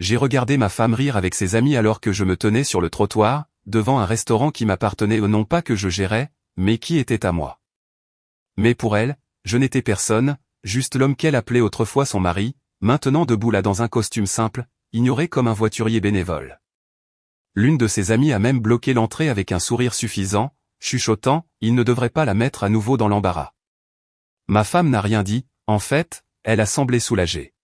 j'ai regardé ma femme rire avec ses amis alors que je me tenais sur le trottoir, devant un restaurant qui m'appartenait non pas que je gérais, mais qui était à moi. Mais pour elle, je n'étais personne, juste l'homme qu'elle appelait autrefois son mari, maintenant debout là dans un costume simple, ignoré comme un voiturier bénévole. L'une de ses amies a même bloqué l'entrée avec un sourire suffisant, chuchotant, il ne devrait pas la mettre à nouveau dans l'embarras. Ma femme n'a rien dit, en fait, elle a semblé soulagée.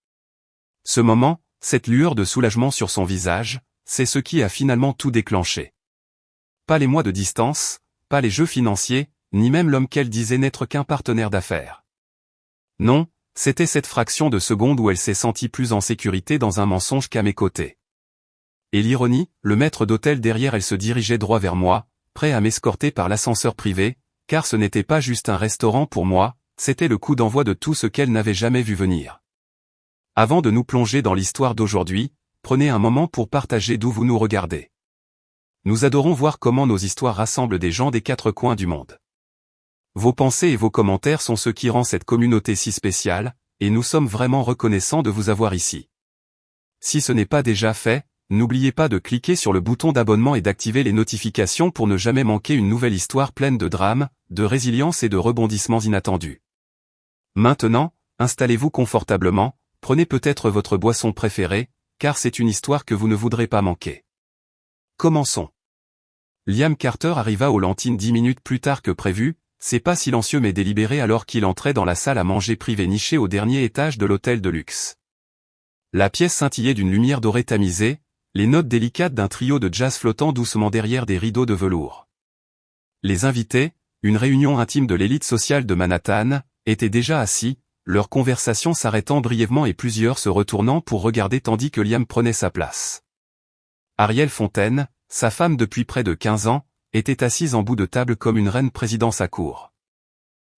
Ce moment, cette lueur de soulagement sur son visage, c'est ce qui a finalement tout déclenché. Pas les mois de distance, pas les jeux financiers, ni même l'homme qu'elle disait n'être qu'un partenaire d'affaires. Non, c'était cette fraction de seconde où elle s'est sentie plus en sécurité dans un mensonge qu'à mes côtés. Et l'ironie, le maître d'hôtel derrière elle se dirigeait droit vers moi, prêt à m'escorter par l'ascenseur privé, car ce n'était pas juste un restaurant pour moi, c'était le coup d'envoi de tout ce qu'elle n'avait jamais vu venir. Avant de nous plonger dans l'histoire d'aujourd'hui, prenez un moment pour partager d'où vous nous regardez. Nous adorons voir comment nos histoires rassemblent des gens des quatre coins du monde. Vos pensées et vos commentaires sont ce qui rend cette communauté si spéciale, et nous sommes vraiment reconnaissants de vous avoir ici. Si ce n'est pas déjà fait, n'oubliez pas de cliquer sur le bouton d'abonnement et d'activer les notifications pour ne jamais manquer une nouvelle histoire pleine de drame, de résilience et de rebondissements inattendus. Maintenant, installez-vous confortablement, prenez peut-être votre boisson préférée, car c'est une histoire que vous ne voudrez pas manquer. Commençons. Liam Carter arriva aux Lentines 10 minutes plus tard que prévu, c'est pas silencieux mais délibéré alors qu'il entrait dans la salle à manger privée nichée au dernier étage de l'hôtel de luxe. La pièce scintillait d'une lumière dorée tamisée, les notes délicates d'un trio de jazz flottant doucement derrière des rideaux de velours. Les invités, une réunion intime de l'élite sociale de Manhattan, étaient déjà assis, leur conversation s'arrêtant brièvement et plusieurs se retournant pour regarder tandis que Liam prenait sa place. Arielle Fontaine, sa femme depuis près de 15 ans, était assise en bout de table comme une reine présidant sa cour.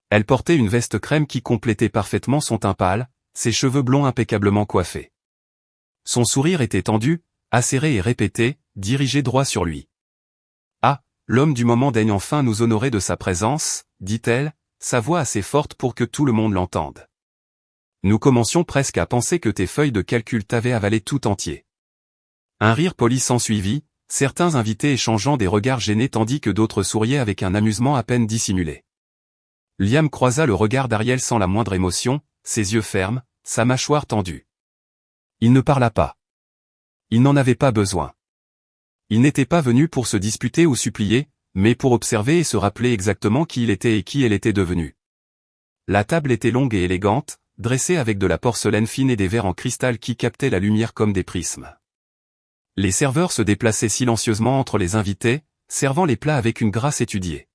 Elle portait une veste crème qui complétait parfaitement son teint pâle, ses cheveux blonds impeccablement coiffés. Son sourire était tendu, acéré et répété, dirigé droit sur lui. « Ah, l'homme du moment daigne enfin nous honorer de sa présence, dit-elle, sa voix assez forte pour que tout le monde l'entende. Nous commencions presque à penser que tes feuilles de calcul t'avaient avalé tout entier. » Un rire poli s'ensuivit, certains invités échangeant des regards gênés tandis que d'autres souriaient avec un amusement à peine dissimulé. Liam croisa le regard d'Arielle sans la moindre émotion, ses yeux fermes, sa mâchoire tendue. Il ne parla pas. Il n'en avait pas besoin. Il n'était pas venu pour se disputer ou supplier, mais pour observer et se rappeler exactement qui il était et qui elle était devenue. La table était longue et élégante, dressée avec de la porcelaine fine et des verres en cristal qui captaient la lumière comme des prismes. Les serveurs se déplaçaient silencieusement entre les invités, servant les plats avec une grâce étudiée.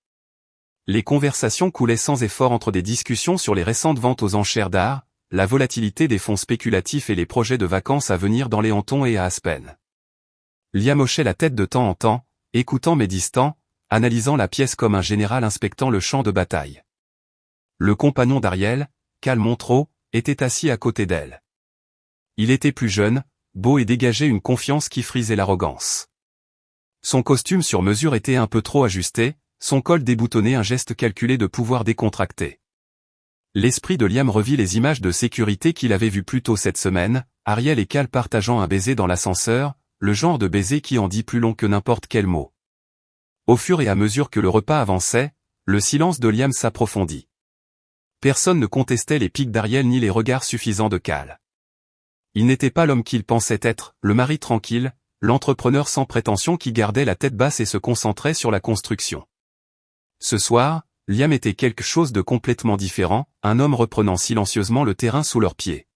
Les conversations coulaient sans effort entre des discussions sur les récentes ventes aux enchères d'art, la volatilité des fonds spéculatifs et les projets de vacances à venir dans les Hamptons et à Aspen. Liam hochait la tête de temps en temps, écoutant mais distant, analysant la pièce comme un général inspectant le champ de bataille. Le compagnon d'Arielle, Cal Montroe, était assis à côté d'elle. Il était plus jeune, beau et dégageait une confiance qui frisait l'arrogance. Son costume sur mesure était un peu trop ajusté, son col déboutonnait un geste calculé de pouvoir décontracté. L'esprit de Liam revit les images de sécurité qu'il avait vues plus tôt cette semaine, Arielle et Cal partageant un baiser dans l'ascenseur, le genre de baiser qui en dit plus long que n'importe quel mot. Au fur et à mesure que le repas avançait, le silence de Liam s'approfondit. Personne ne contestait les pics d'Arielle ni les regards suffisants de Cal. Il n'était pas l'homme qu'il pensait être, le mari tranquille, l'entrepreneur sans prétention qui gardait la tête basse et se concentrait sur la construction. Ce soir, Liam était quelque chose de complètement différent, un homme reprenant silencieusement le terrain sous leurs pieds.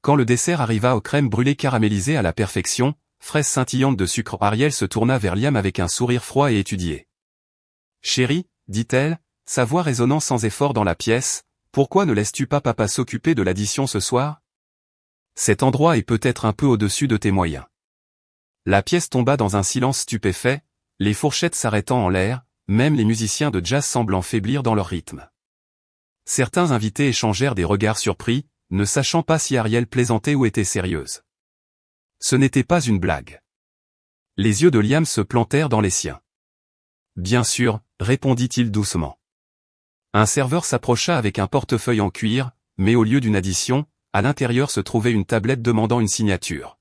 Quand le dessert arriva aux crèmes brûlées caramélisées à la perfection, fraise scintillante de sucre, Arielle se tourna vers Liam avec un sourire froid et étudié. « Chérie, dit-elle, sa voix résonnant sans effort dans la pièce, pourquoi ne laisses-tu pas papa s'occuper de l'addition ce soir ? Cet endroit est peut-être un peu au-dessus de tes moyens. » La pièce tomba dans un silence stupéfait, les fourchettes s'arrêtant en l'air, même les musiciens de jazz semblant faiblir dans leur rythme. Certains invités échangèrent des regards surpris, ne sachant pas si Arielle plaisantait ou était sérieuse. Ce n'était pas une blague. Les yeux de Liam se plantèrent dans les siens. « Bien sûr, » répondit-il doucement. Un serveur s'approcha avec un portefeuille en cuir, mais au lieu d'une addition, à l'intérieur se trouvait une tablette demandant une signature.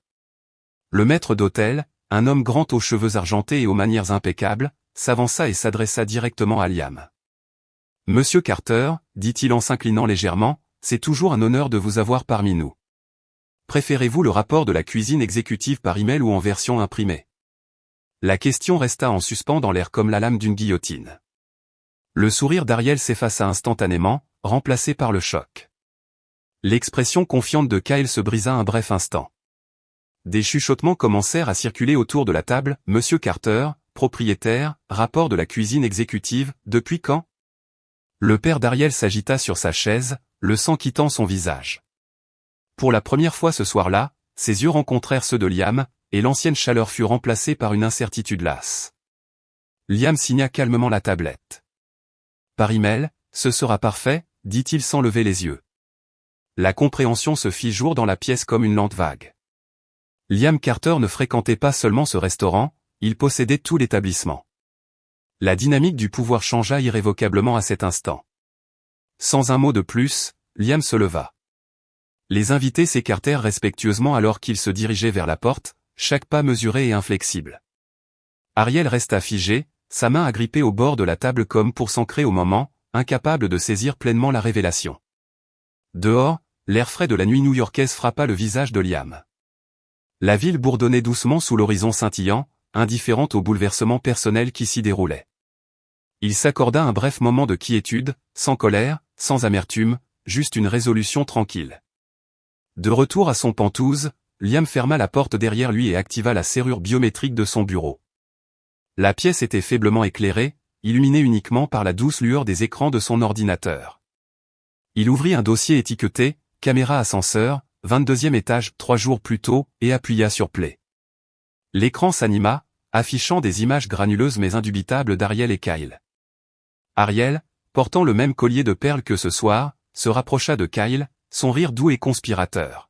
Le maître d'hôtel, un homme grand aux cheveux argentés et aux manières impeccables, s'avança et s'adressa directement à Liam. « Monsieur Carter, dit-il en s'inclinant légèrement, c'est toujours un honneur de vous avoir parmi nous. Préférez-vous le rapport de la cuisine exécutive par email ou en version imprimée ?» La question resta en suspens dans l'air comme la lame d'une guillotine. Le sourire d'Ariel s'effaça instantanément, remplacé par le choc. L'expression confiante de Kyle se brisa un bref instant. Des chuchotements commencèrent à circuler autour de la table. « Monsieur Carter, propriétaire, rapport de la cuisine exécutive, depuis quand ?» Le père d'Ariel s'agita sur sa chaise, le sang quittant son visage. Pour la première fois ce soir-là, ses yeux rencontrèrent ceux de Liam, et l'ancienne chaleur fut remplacée par une incertitude lasse. Liam signa calmement la tablette. « Par email, ce sera parfait, » dit-il sans lever les yeux. La compréhension se fit jour dans la pièce comme une lente vague. Liam Carter ne fréquentait pas seulement ce restaurant, il possédait tout l'établissement. La dynamique du pouvoir changea irrévocablement à cet instant. Sans un mot de plus, Liam se leva. Les invités s'écartèrent respectueusement alors qu'il se dirigeait vers la porte, chaque pas mesuré et inflexible. Ariel resta figé, sa main agrippée au bord de la table comme pour s'ancrer au moment, incapable de saisir pleinement la révélation. Dehors, l'air frais de la nuit new-yorkaise frappa le visage de Liam. La ville bourdonnait doucement sous l'horizon scintillant, indifférente au bouleversement personnel qui s'y déroulait. Il s'accorda un bref moment de quiétude, sans colère, sans amertume, juste une résolution tranquille. De retour à son penthouse, Liam ferma la porte derrière lui et activa la serrure biométrique de son bureau. La pièce était faiblement éclairée, illuminée uniquement par la douce lueur des écrans de son ordinateur. Il ouvrit un dossier étiqueté « Caméra ascenseur, 22e étage, 3 jours plus tôt » et appuya sur Play. L'écran s'anima, affichant des images granuleuses mais indubitables d'Ariel et Kyle. Ariel, portant le même collier de perles que ce soir, se rapprocha de Kyle, son rire doux et conspirateur.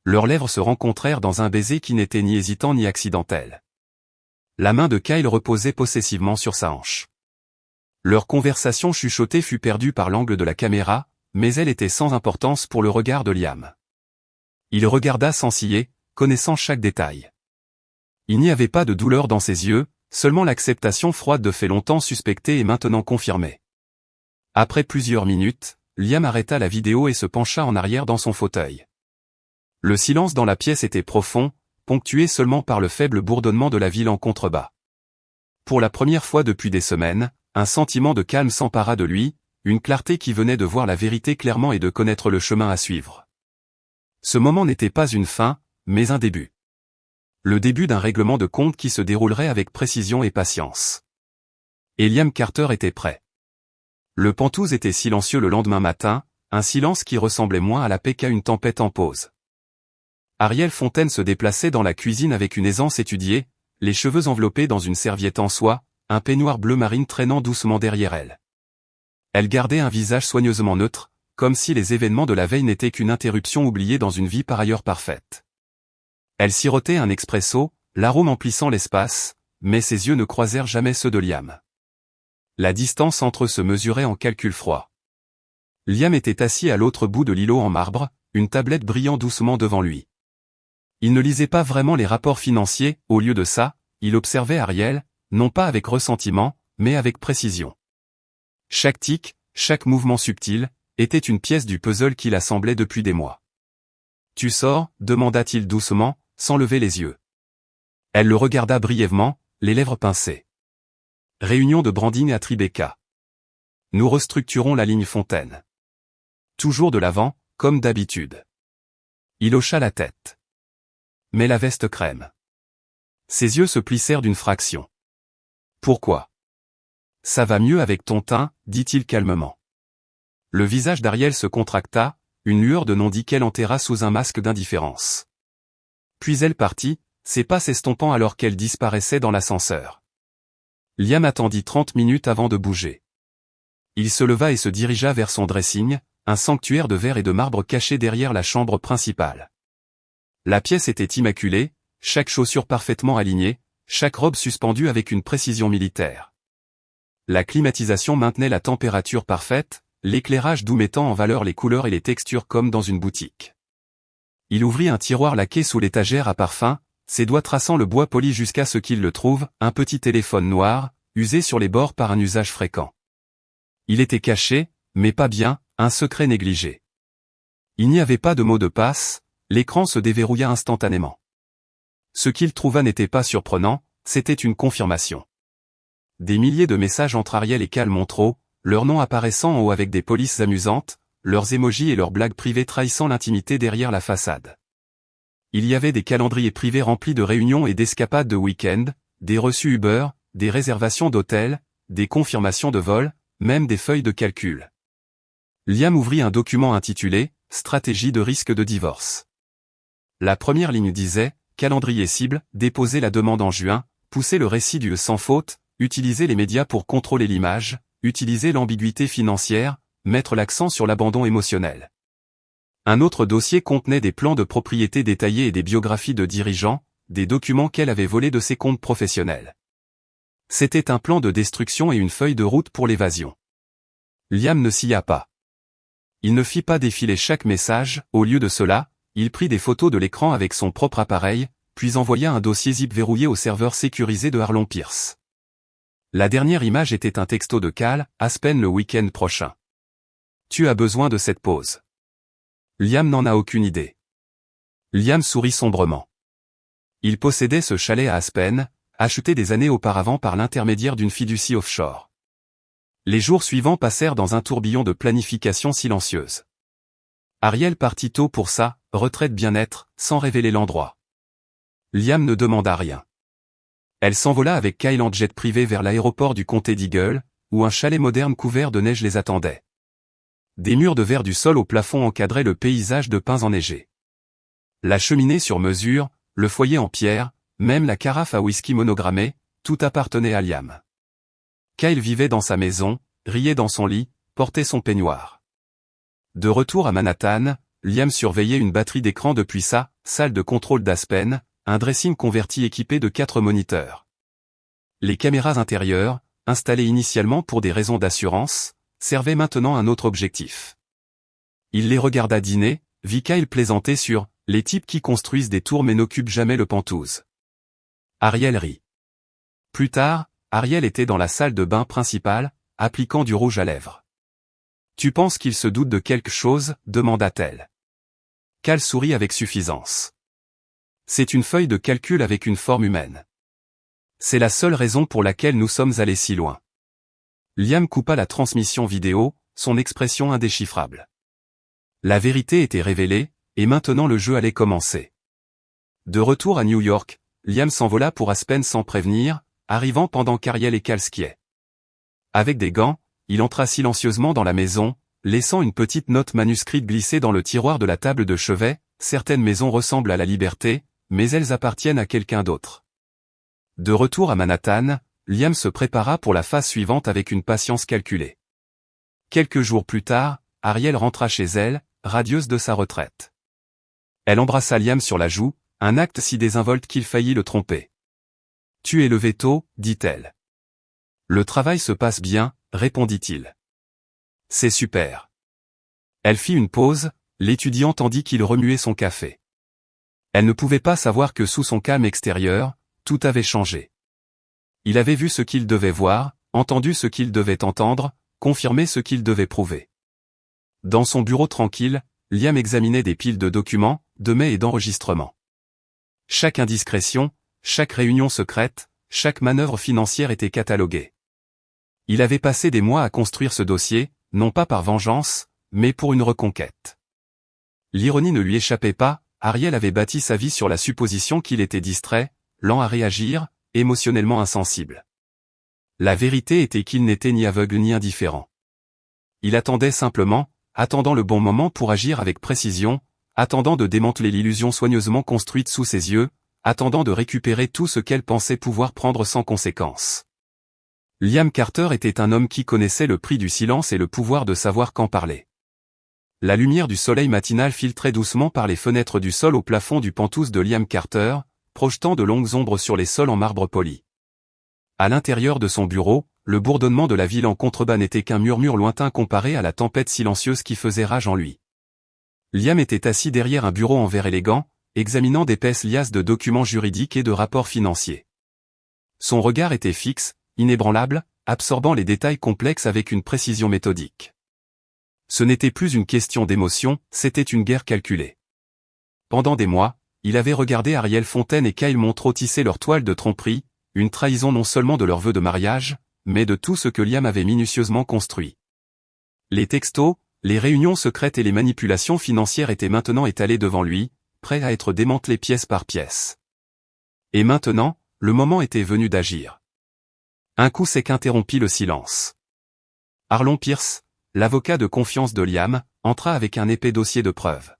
Leurs lèvres se rencontrèrent dans un baiser qui n'était ni hésitant ni accidentel. La main de Kyle reposait possessivement sur sa hanche. Leur conversation chuchotée fut perdue par l'angle de la caméra, mais elle était sans importance pour le regard de Liam. Il regarda sans ciller, connaissant chaque détail. Il n'y avait pas de douleur dans ses yeux, seulement l'acceptation froide de fait longtemps suspectée et maintenant confirmée. Après plusieurs minutes, Liam arrêta la vidéo et se pencha en arrière dans son fauteuil. Le silence dans la pièce était profond, ponctué seulement par le faible bourdonnement de la ville en contrebas. Pour la première fois depuis des semaines, un sentiment de calme s'empara de lui, une clarté qui venait de voir la vérité clairement et de connaître le chemin à suivre. Ce moment n'était pas une fin, mais un début. Le début d'un règlement de compte qui se déroulerait avec précision et patience. Et Liam Carter était prêt. Le penthouse était silencieux le lendemain matin, un silence qui ressemblait moins à la paix qu'à une tempête en pause. Ariel Fontaine se déplaçait dans la cuisine avec une aisance étudiée, les cheveux enveloppés dans une serviette en soie, un peignoir bleu marine traînant doucement derrière elle. Elle gardait un visage soigneusement neutre, comme si les événements de la veille n'étaient qu'une interruption oubliée dans une vie par ailleurs parfaite. Elle sirotait un expresso, l'arôme emplissant l'espace, mais ses yeux ne croisèrent jamais ceux de Liam. La distance entre eux se mesurait en calcul froid. Liam était assis à l'autre bout de l'îlot en marbre, une tablette brillant doucement devant lui. Il ne lisait pas vraiment les rapports financiers, au lieu de ça, il observait Ariel, non pas avec ressentiment, mais avec précision. Chaque tic, chaque mouvement subtil, était une pièce du puzzle qu'il assemblait depuis des mois. « Tu sors ?» demanda-t-il doucement, sans lever les yeux. Elle le regarda brièvement, les lèvres pincées. « Réunion de branding à Tribeca. Nous restructurons la ligne Fontaine. » Toujours de l'avant, comme d'habitude. Il hocha la tête. Mais la veste crème. Ses yeux se plissèrent d'une fraction. Pourquoi? Ça va mieux avec ton teint, dit-il calmement. Le visage d'Ariel se contracta, une lueur de non-dit qu'elle enterra sous un masque d'indifférence. Puis elle partit, ses pas s'estompant alors qu'elle disparaissait dans l'ascenseur. Liam attendit 30 minutes avant de bouger. Il se leva et se dirigea vers son dressing, un sanctuaire de verre et de marbre caché derrière la chambre principale. La pièce était immaculée, chaque chaussure parfaitement alignée, chaque robe suspendue avec une précision militaire. La climatisation maintenait la température parfaite, l'éclairage doux mettant en valeur les couleurs et les textures comme dans une boutique. Il ouvrit un tiroir laqué sous l'étagère à parfum, ses doigts traçant le bois poli jusqu'à ce qu'il le trouve, un petit téléphone noir, usé sur les bords par un usage fréquent. Il était caché, mais pas bien, un secret négligé. Il n'y avait pas de mot de passe, l'écran se déverrouilla instantanément. Ce qu'il trouva n'était pas surprenant, c'était une confirmation. Des milliers de messages entre Ariel et Cal Montroe, leurs noms apparaissant en haut avec des polices amusantes, leurs émojis et leurs blagues privées trahissant l'intimité derrière la façade. Il y avait des calendriers privés remplis de réunions et d'escapades de week-end, des reçus Uber, des réservations d'hôtels, des confirmations de vol, même des feuilles de calcul. Liam ouvrit un document intitulé « Stratégie de risque de divorce ». La première ligne disait « Calendrier cible, déposer la demande en juin, pousser le récit du sans faute, utiliser les médias pour contrôler l'image, utiliser l'ambiguïté financière, mettre l'accent sur l'abandon émotionnel ». Un autre dossier contenait des plans de propriété détaillés et des biographies de dirigeants, des documents qu'elle avait volés de ses comptes professionnels. C'était un plan de destruction et une feuille de route pour l'évasion. Liam ne s'y a pas. Il ne fit pas défiler chaque message, au lieu de cela, il prit des photos de l'écran avec son propre appareil, puis envoya un dossier zip verrouillé au serveur sécurisé de Harlon Pierce. La dernière image était un texto de Cal, Aspen le week-end prochain. Tu as besoin de cette pause. Liam n'en a aucune idée. Liam sourit sombrement. Il possédait ce chalet à Aspen, acheté des années auparavant par l'intermédiaire d'une fiducie offshore. Les jours suivants passèrent dans un tourbillon de planification silencieuse. Ariel partit tôt pour sa retraite bien-être, sans révéler l'endroit. Liam ne demanda rien. Elle s'envola avec Kyle en jet privé vers l'aéroport du comté d'Eagle, où un chalet moderne couvert de neige les attendait. Des murs de verre du sol au plafond encadraient le paysage de pins enneigés. La cheminée sur mesure, le foyer en pierre, même la carafe à whisky monogrammée, tout appartenait à Liam. Kyle vivait dans sa maison, riait dans son lit, portait son peignoir. De retour à Manhattan, Liam surveillait une batterie d'écran depuis sa salle de contrôle d'Aspen, un dressing converti équipé de 4 moniteurs. Les caméras intérieures, installées initialement pour des raisons d'assurance, servaient maintenant un autre objectif. Il les regarda dîner, vit Kyle plaisanter sur « les types qui construisent des tours mais n'occupent jamais le Penthouse ». Ariel rit. Plus tard, Ariel était dans la salle de bain principale, appliquant du rouge à lèvres. « Tu penses qu'il se doute de quelque chose ?» demanda-t-elle. Cal sourit avec suffisance. C'est une feuille de calcul avec une forme humaine. C'est la seule raison pour laquelle nous sommes allés si loin. Liam coupa la transmission vidéo, son expression indéchiffrable. La vérité était révélée, et maintenant le jeu allait commencer. De retour à New York, Liam s'envola pour Aspen sans prévenir, arrivant pendant qu'Ariel et Cal skiaient. Avec des gants, il entra silencieusement dans la maison, laissant une petite note manuscrite glissée dans le tiroir de la table de chevet. Certaines maisons ressemblent à la liberté, mais elles appartiennent à quelqu'un d'autre. De retour à Manhattan, Liam se prépara pour la phase suivante avec une patience calculée. Quelques jours plus tard, Ariel rentra chez elle, radieuse de sa retraite. Elle embrassa Liam sur la joue, un acte si désinvolte qu'il faillit le tromper. « Tu es levé tôt » dit-elle. « Le travail se passe bien » répondit-il. « C'est super. » Elle fit une pause, l'étudiant tandis qu'il remuait son café. Elle ne pouvait pas savoir que sous son calme extérieur, tout avait changé. Il avait vu ce qu'il devait voir, entendu ce qu'il devait entendre, confirmé ce qu'il devait prouver. Dans son bureau tranquille, Liam examinait des piles de documents, de mails et d'enregistrements. Chaque indiscrétion, chaque réunion secrète, chaque manœuvre financière était cataloguée. Il avait passé des mois à construire ce dossier, non pas par vengeance, mais pour une reconquête. L'ironie ne lui échappait pas, Ariel avait bâti sa vie sur la supposition qu'il était distrait, lent à réagir, émotionnellement insensible. La vérité était qu'il n'était ni aveugle ni indifférent. Il attendait simplement, attendant le bon moment pour agir avec précision, attendant de démanteler l'illusion soigneusement construite sous ses yeux, attendant de récupérer tout ce qu'elle pensait pouvoir prendre sans conséquence. Liam Carter était un homme qui connaissait le prix du silence et le pouvoir de savoir quand parler. La lumière du soleil matinal filtrait doucement par les fenêtres du sol au plafond du Penthouse de Liam Carter, projetant de longues ombres sur les sols en marbre poli. À l'intérieur de son bureau, le bourdonnement de la ville en contrebas n'était qu'un murmure lointain comparé à la tempête silencieuse qui faisait rage en lui. Liam était assis derrière un bureau en verre élégant, examinant d'épaisses liasses de documents juridiques et de rapports financiers. Son regard était fixe, inébranlable, absorbant les détails complexes avec une précision méthodique. Ce n'était plus une question d'émotion, c'était une guerre calculée. Pendant des mois, il avait regardé Ariel Fontaine et Kyle Montreux tisser leur toile de tromperie, une trahison non seulement de leur vœu de mariage, mais de tout ce que Liam avait minutieusement construit. Les textos, les réunions secrètes et les manipulations financières étaient maintenant étalés devant lui, prêts à être démantelés pièce par pièce. Et maintenant, le moment était venu d'agir. Un coup sec interrompit le silence. Arlon Pierce, l'avocat de confiance de Liam, entra avec un épais dossier de preuves.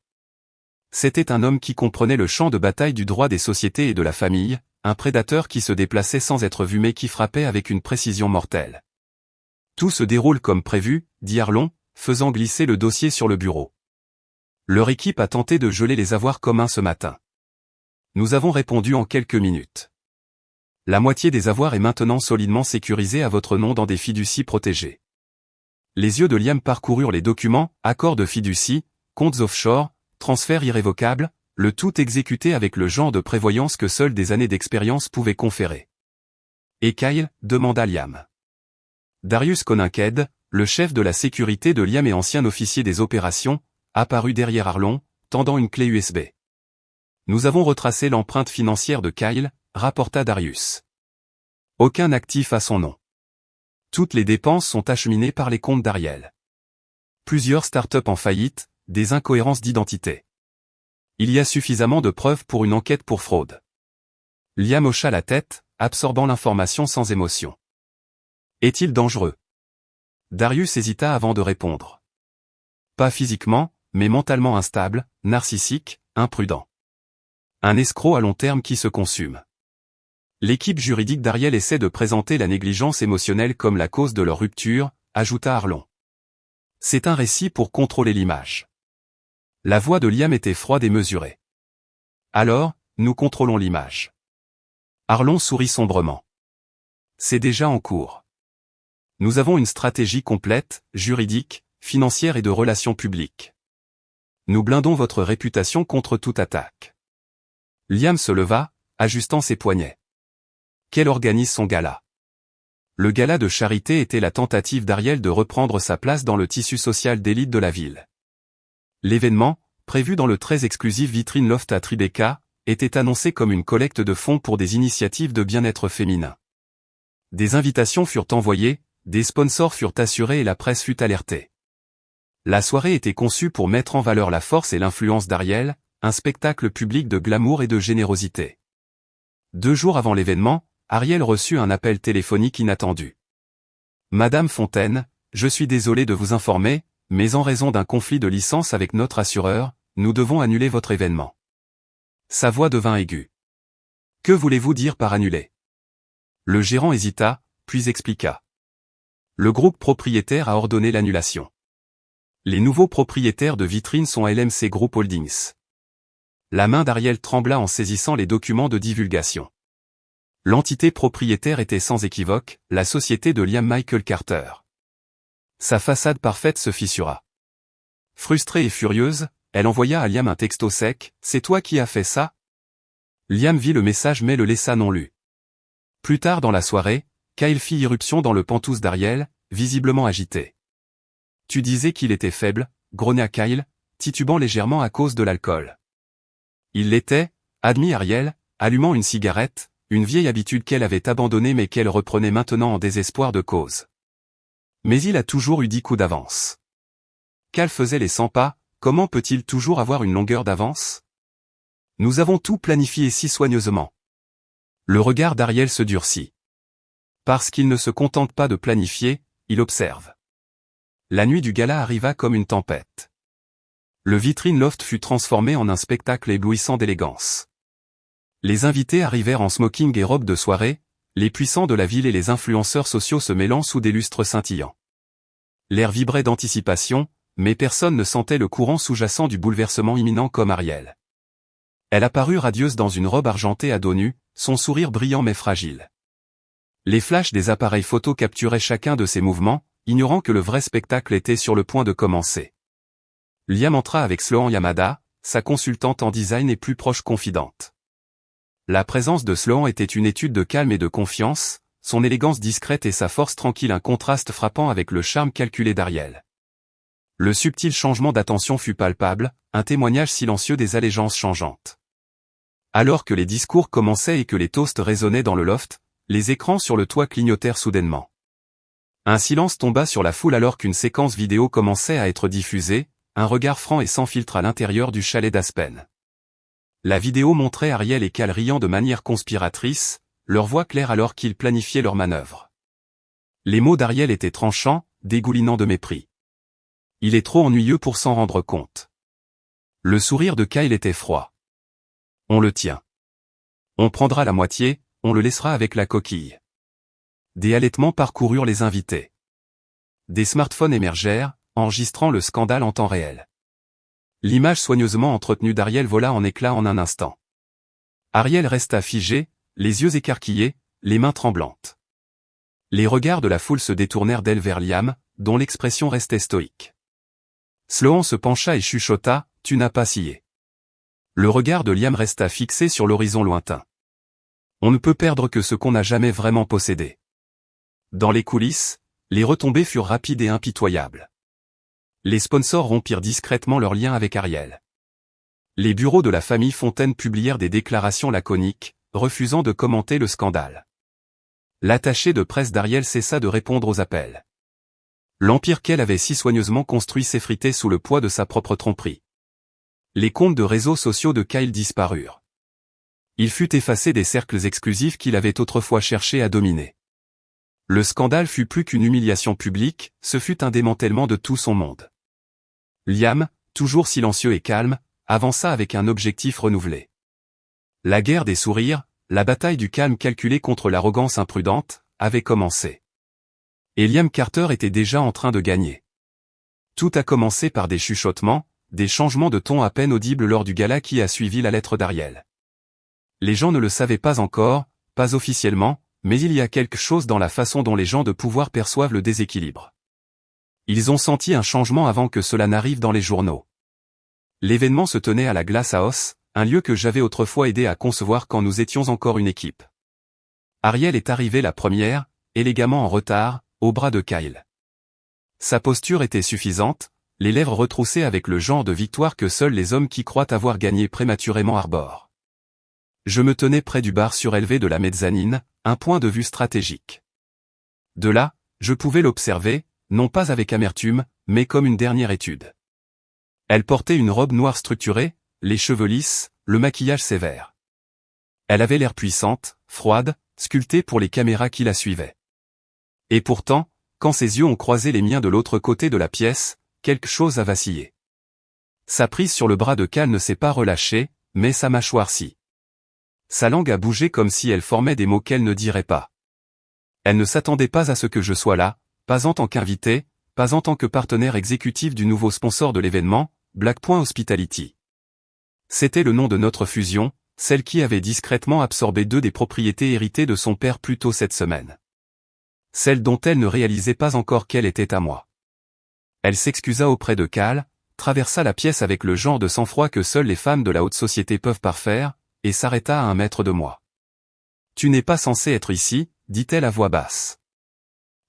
C'était un homme qui comprenait le champ de bataille du droit des sociétés et de la famille, un prédateur qui se déplaçait sans être vu mais qui frappait avec une précision mortelle. Tout se déroule comme prévu, dit Arlon, faisant glisser le dossier sur le bureau. Leur équipe a tenté de geler les avoirs communs ce matin. Nous avons répondu en quelques minutes. La moitié des avoirs est maintenant solidement sécurisée à votre nom dans des fiducies protégées. Les yeux de Liam parcoururent les documents, accords de fiducie, comptes offshore, transferts irrévocables, le tout exécuté avec le genre de prévoyance que seules des années d'expérience pouvaient conférer. Et Kyle, demanda Liam. Darius Coninkhead, le chef de la sécurité de Liam et ancien officier des opérations, apparut derrière Arlon, tendant une clé USB. Nous avons retracé l'empreinte financière de Kyle, rapporta Darius. Aucun actif à son nom. Toutes les dépenses sont acheminées par les comptes d'Ariel. Plusieurs start-up en faillite, des incohérences d'identité. Il y a suffisamment de preuves pour une enquête pour fraude. Liam hocha la tête, absorbant l'information sans émotion. Est-il dangereux? Darius hésita avant de répondre. Pas physiquement, mais mentalement instable, narcissique, imprudent. Un escroc à long terme qui se consume. L'équipe juridique d'Ariel essaie de présenter la négligence émotionnelle comme la cause de leur rupture, ajouta Arlon. C'est un récit pour contrôler l'image. La voix de Liam était froide et mesurée. Alors, nous contrôlons l'image. Arlon sourit sombrement. C'est déjà en cours. Nous avons une stratégie complète, juridique, financière et de relations publiques. Nous blindons votre réputation contre toute attaque. Liam se leva, ajustant ses poignets. Quel organise son gala? Le gala de charité était la tentative d'Ariel de reprendre sa place dans le tissu social d'élite de la ville. L'événement, prévu dans le très exclusif vitrine loft à Tribeca, était annoncé comme une collecte de fonds pour des initiatives de bien-être féminin. Des invitations furent envoyées, des sponsors furent assurés et la presse fut alertée. La soirée était conçue pour mettre en valeur la force et l'influence d'Ariel, un spectacle public de glamour et de générosité. 2 jours avant l'événement, Ariel reçut un appel téléphonique inattendu. Madame Fontaine, je suis désolé de vous informer, mais en raison d'un conflit de licence avec notre assureur, nous devons annuler votre événement. Sa voix devint aiguë. Que voulez-vous dire par annuler? Le gérant hésita, puis expliqua. Le groupe propriétaire a ordonné l'annulation. Les nouveaux propriétaires de vitrine sont LMC Group Holdings. La main d'Ariel trembla en saisissant les documents de divulgation. L'entité propriétaire était sans équivoque, la société de Liam Michael Carter. Sa façade parfaite se fissura. Frustrée et furieuse, elle envoya à Liam un texto sec, « C'est toi qui as fait ça ?» Liam vit le message mais le laissa non lu. Plus tard dans la soirée, Kyle fit irruption dans le pantouse d'Ariel, visiblement agité. « Tu disais qu'il était faible, » grogna Kyle, titubant légèrement à cause de l'alcool. Il l'était, admit Ariel, allumant une cigarette, une vieille habitude qu'elle avait abandonnée mais qu'elle reprenait maintenant en désespoir de cause. Mais il a toujours eu 10 coups d'avance. Cal faisait les 100 pas, comment peut-il toujours avoir une longueur d'avance? Nous avons tout planifié si soigneusement. Le regard d'Ariel se durcit. Parce qu'il ne se contente pas de planifier, il observe. La nuit du gala arriva comme une tempête. Le vitrine loft fut transformé en un spectacle éblouissant d'élégance. Les invités arrivèrent en smoking et robes de soirée, les puissants de la ville et les influenceurs sociaux se mêlant sous des lustres scintillants. L'air vibrait d'anticipation, mais personne ne sentait le courant sous-jacent du bouleversement imminent comme Ariel. Elle apparut radieuse dans une robe argentée à dos nu, son sourire brillant mais fragile. Les flashs des appareils photo capturaient chacun de ses mouvements, ignorant que le vrai spectacle était sur le point de commencer. Liam entra avec Sloan Yamada, sa consultante en design et plus proche confidente. La présence de Sloan était une étude de calme et de confiance, son élégance discrète et sa force tranquille un contraste frappant avec le charme calculé d'Ariel. Le subtil changement d'attention fut palpable, un témoignage silencieux des allégeances changeantes. Alors que les discours commençaient et que les toasts résonnaient dans le loft, les écrans sur le toit clignotèrent soudainement. Un silence tomba sur la foule alors qu'une séquence vidéo commençait à être diffusée, un regard franc et sans filtre à l'intérieur du chalet d'Aspen. La vidéo montrait Ariel et Cal riant de manière conspiratrice, leur voix claire alors qu'ils planifiaient leur manœuvre. Les mots d'Ariel étaient tranchants, dégoulinants de mépris. Il est trop ennuyeux pour s'en rendre compte. Le sourire de Kyle était froid. On le tient. On prendra la moitié, on le laissera avec la coquille. Des halètements parcoururent les invités. Des smartphones émergèrent, enregistrant le scandale en temps réel. L'image soigneusement entretenue d'Ariel vola en éclats en un instant. Ariel resta figée, les yeux écarquillés, les mains tremblantes. Les regards de la foule se détournèrent d'elle vers Liam, dont l'expression restait stoïque. Sloan se pencha et chuchota, « Tu n'as pas scié ». Le regard de Liam resta fixé sur l'horizon lointain. On ne peut perdre que ce qu'on n'a jamais vraiment possédé. Dans les coulisses, les retombées furent rapides et impitoyables. Les sponsors rompirent discrètement leurs liens avec Ariel. Les bureaux de la famille Fontaine publièrent des déclarations laconiques, refusant de commenter le scandale. L'attaché de presse d'Ariel cessa de répondre aux appels. L'empire qu'elle avait si soigneusement construit s'effritait sous le poids de sa propre tromperie. Les comptes de réseaux sociaux de Kyle disparurent. Il fut effacé des cercles exclusifs qu'il avait autrefois cherché à dominer. Le scandale fut plus qu'une humiliation publique, ce fut un démantèlement de tout son monde. Liam, toujours silencieux et calme, avança avec un objectif renouvelé. La guerre des sourires, la bataille du calme calculé contre l'arrogance imprudente, avait commencé. Et Liam Carter était déjà en train de gagner. Tout a commencé par des chuchotements, des changements de ton à peine audibles lors du gala qui a suivi la lettre d'Ariel. Les gens ne le savaient pas encore, pas officiellement, mais il y a quelque chose dans la façon dont les gens de pouvoir perçoivent le déséquilibre. Ils ont senti un changement avant que cela n'arrive dans les journaux. L'événement se tenait à la Glass House, un lieu que j'avais autrefois aidé à concevoir quand nous étions encore une équipe. Ariel est arrivée la première, élégamment en retard, au bras de Kyle. Sa posture était suffisante, les lèvres retroussées avec le genre de victoire que seuls les hommes qui croient avoir gagné prématurément arborent. Je me tenais près du bar surélevé de la mezzanine, un point de vue stratégique. De là, je pouvais l'observer, non pas avec amertume, mais comme une dernière étude. Elle portait une robe noire structurée, les cheveux lisses, le maquillage sévère. Elle avait l'air puissante, froide, sculptée pour les caméras qui la suivaient. Et pourtant, quand ses yeux ont croisé les miens de l'autre côté de la pièce, quelque chose a vacillé. Sa prise sur le bras de Cal ne s'est pas relâchée, mais sa mâchoire si. Sa langue a bougé comme si elle formait des mots qu'elle ne dirait pas. Elle ne s'attendait pas à ce que je sois là, pas en tant qu'invité, pas en tant que partenaire exécutif du nouveau sponsor de l'événement, Black Hospitality. C'était le nom de notre fusion, celle qui avait discrètement absorbé 2 des propriétés héritées de son père plus tôt cette semaine. Celle dont elle ne réalisait pas encore qu'elle était à moi. Elle s'excusa auprès de Cal, traversa la pièce avec le genre de sang-froid que seules les femmes de la haute société peuvent parfaire, et s'arrêta à 1 mètre de moi. « Tu n'es pas censé être ici, dit-elle à voix basse.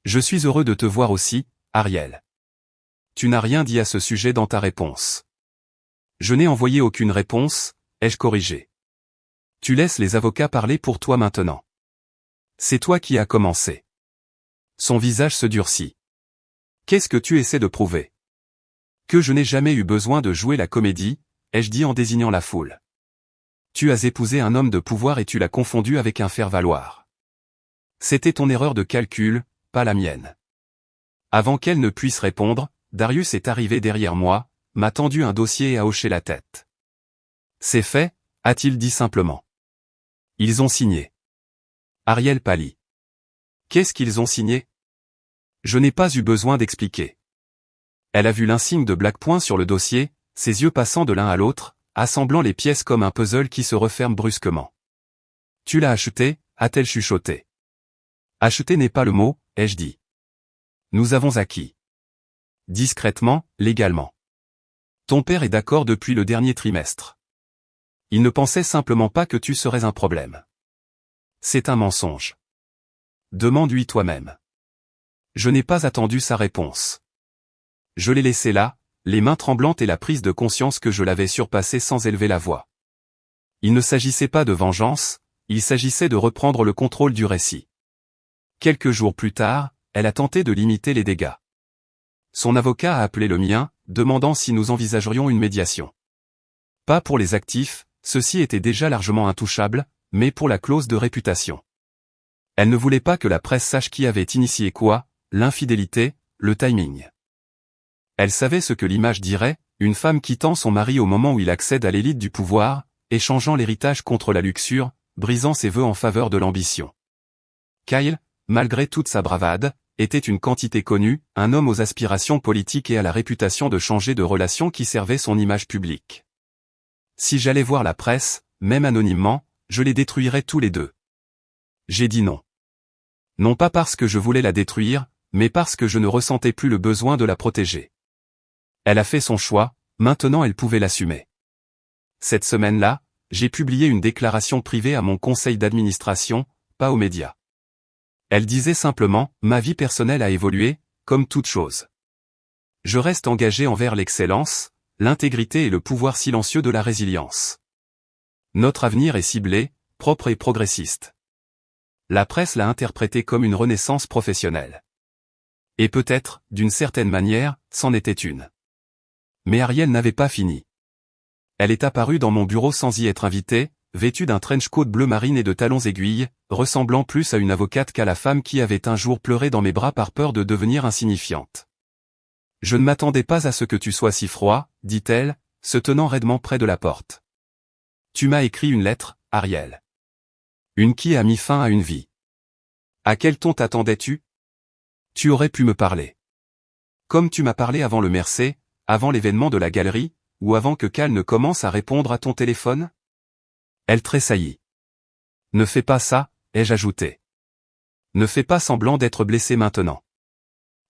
Je suis heureux de te voir aussi, Ariel. Tu n'as rien dit à ce sujet dans ta réponse. Je n'ai envoyé aucune réponse, ai-je corrigé. Tu laisses les avocats parler pour toi maintenant. C'est toi qui as commencé. Son visage se durcit. Qu'est-ce que tu essaies de prouver? Que je n'ai jamais eu besoin de jouer la comédie, ai-je dit en désignant la foule. Tu as épousé un homme de pouvoir et tu l'as confondu avec un faire-valoir. C'était ton erreur de calcul, pas la mienne. Avant qu'elle ne puisse répondre, Darius est arrivé derrière moi, m'a tendu un dossier et a hoché la tête. C'est fait, a-t-il dit simplement. Ils ont signé. Ariel pâlit. Qu'est-ce qu'ils ont signé? Je n'ai pas eu besoin d'expliquer. Elle a vu l'insigne de Black sur le dossier, ses yeux passant de l'un à l'autre, assemblant les pièces comme un puzzle qui se referme brusquement. Tu l'as acheté, a-t-elle chuchoté. Acheter n'est pas le mot, ai-je dit. Nous avons acquis. Discrètement, légalement. Ton père est d'accord depuis le dernier trimestre. Il ne pensait simplement pas que tu serais un problème. C'est un mensonge. Demande-lui toi-même. Je n'ai pas attendu sa réponse. Je l'ai laissé là, les mains tremblantes et la prise de conscience que je l'avais surpassé sans élever la voix. Il ne s'agissait pas de vengeance, il s'agissait de reprendre le contrôle du récit. Quelques jours plus tard, elle a tenté de limiter les dégâts. Son avocat a appelé le mien, demandant si nous envisagerions une médiation. Pas pour les actifs, ceux-ci étaient déjà largement intouchables, mais pour la clause de réputation. Elle ne voulait pas que la presse sache qui avait initié quoi, l'infidélité, le timing. Elle savait ce que l'image dirait, une femme quittant son mari au moment où il accède à l'élite du pouvoir, échangeant l'héritage contre la luxure, brisant ses vœux en faveur de l'ambition. Kyle, malgré toute sa bravade, était une quantité connue, un homme aux aspirations politiques et à la réputation de changer de relation qui servait son image publique. Si j'allais voir la presse, même anonymement, je les détruirais tous les deux. J'ai dit non. Non pas parce que je voulais la détruire, mais parce que je ne ressentais plus le besoin de la protéger. Elle a fait son choix, maintenant elle pouvait l'assumer. Cette semaine-là, j'ai publié une déclaration privée à mon conseil d'administration, pas aux médias. Elle disait simplement, ma vie personnelle a évolué, comme toute chose. Je reste engagé envers l'excellence, l'intégrité et le pouvoir silencieux de la résilience. Notre avenir est ciblé, propre et progressiste. La presse l'a interprété comme une renaissance professionnelle. Et peut-être, d'une certaine manière, c'en était une. Mais Ariel n'avait pas fini. Elle est apparue dans mon bureau sans y être invitée, vêtue d'un trench coat bleu marine et de talons aiguilles, ressemblant plus à une avocate qu'à la femme qui avait un jour pleuré dans mes bras par peur de devenir insignifiante. Je ne m'attendais pas à ce que tu sois si froid, dit-elle, se tenant raidement près de la porte. Tu m'as écrit une lettre, Ariel. Une qui a mis fin à une vie. À quel ton t'attendais-tu? Tu aurais pu me parler. Comme tu m'as parlé avant le Mercé, avant l'événement de la galerie, ou avant que Cal ne commence à répondre à ton téléphone? Elle tressaillit. Ne fais pas ça, ai-je ajouté. Ne fais pas semblant d'être blessé maintenant.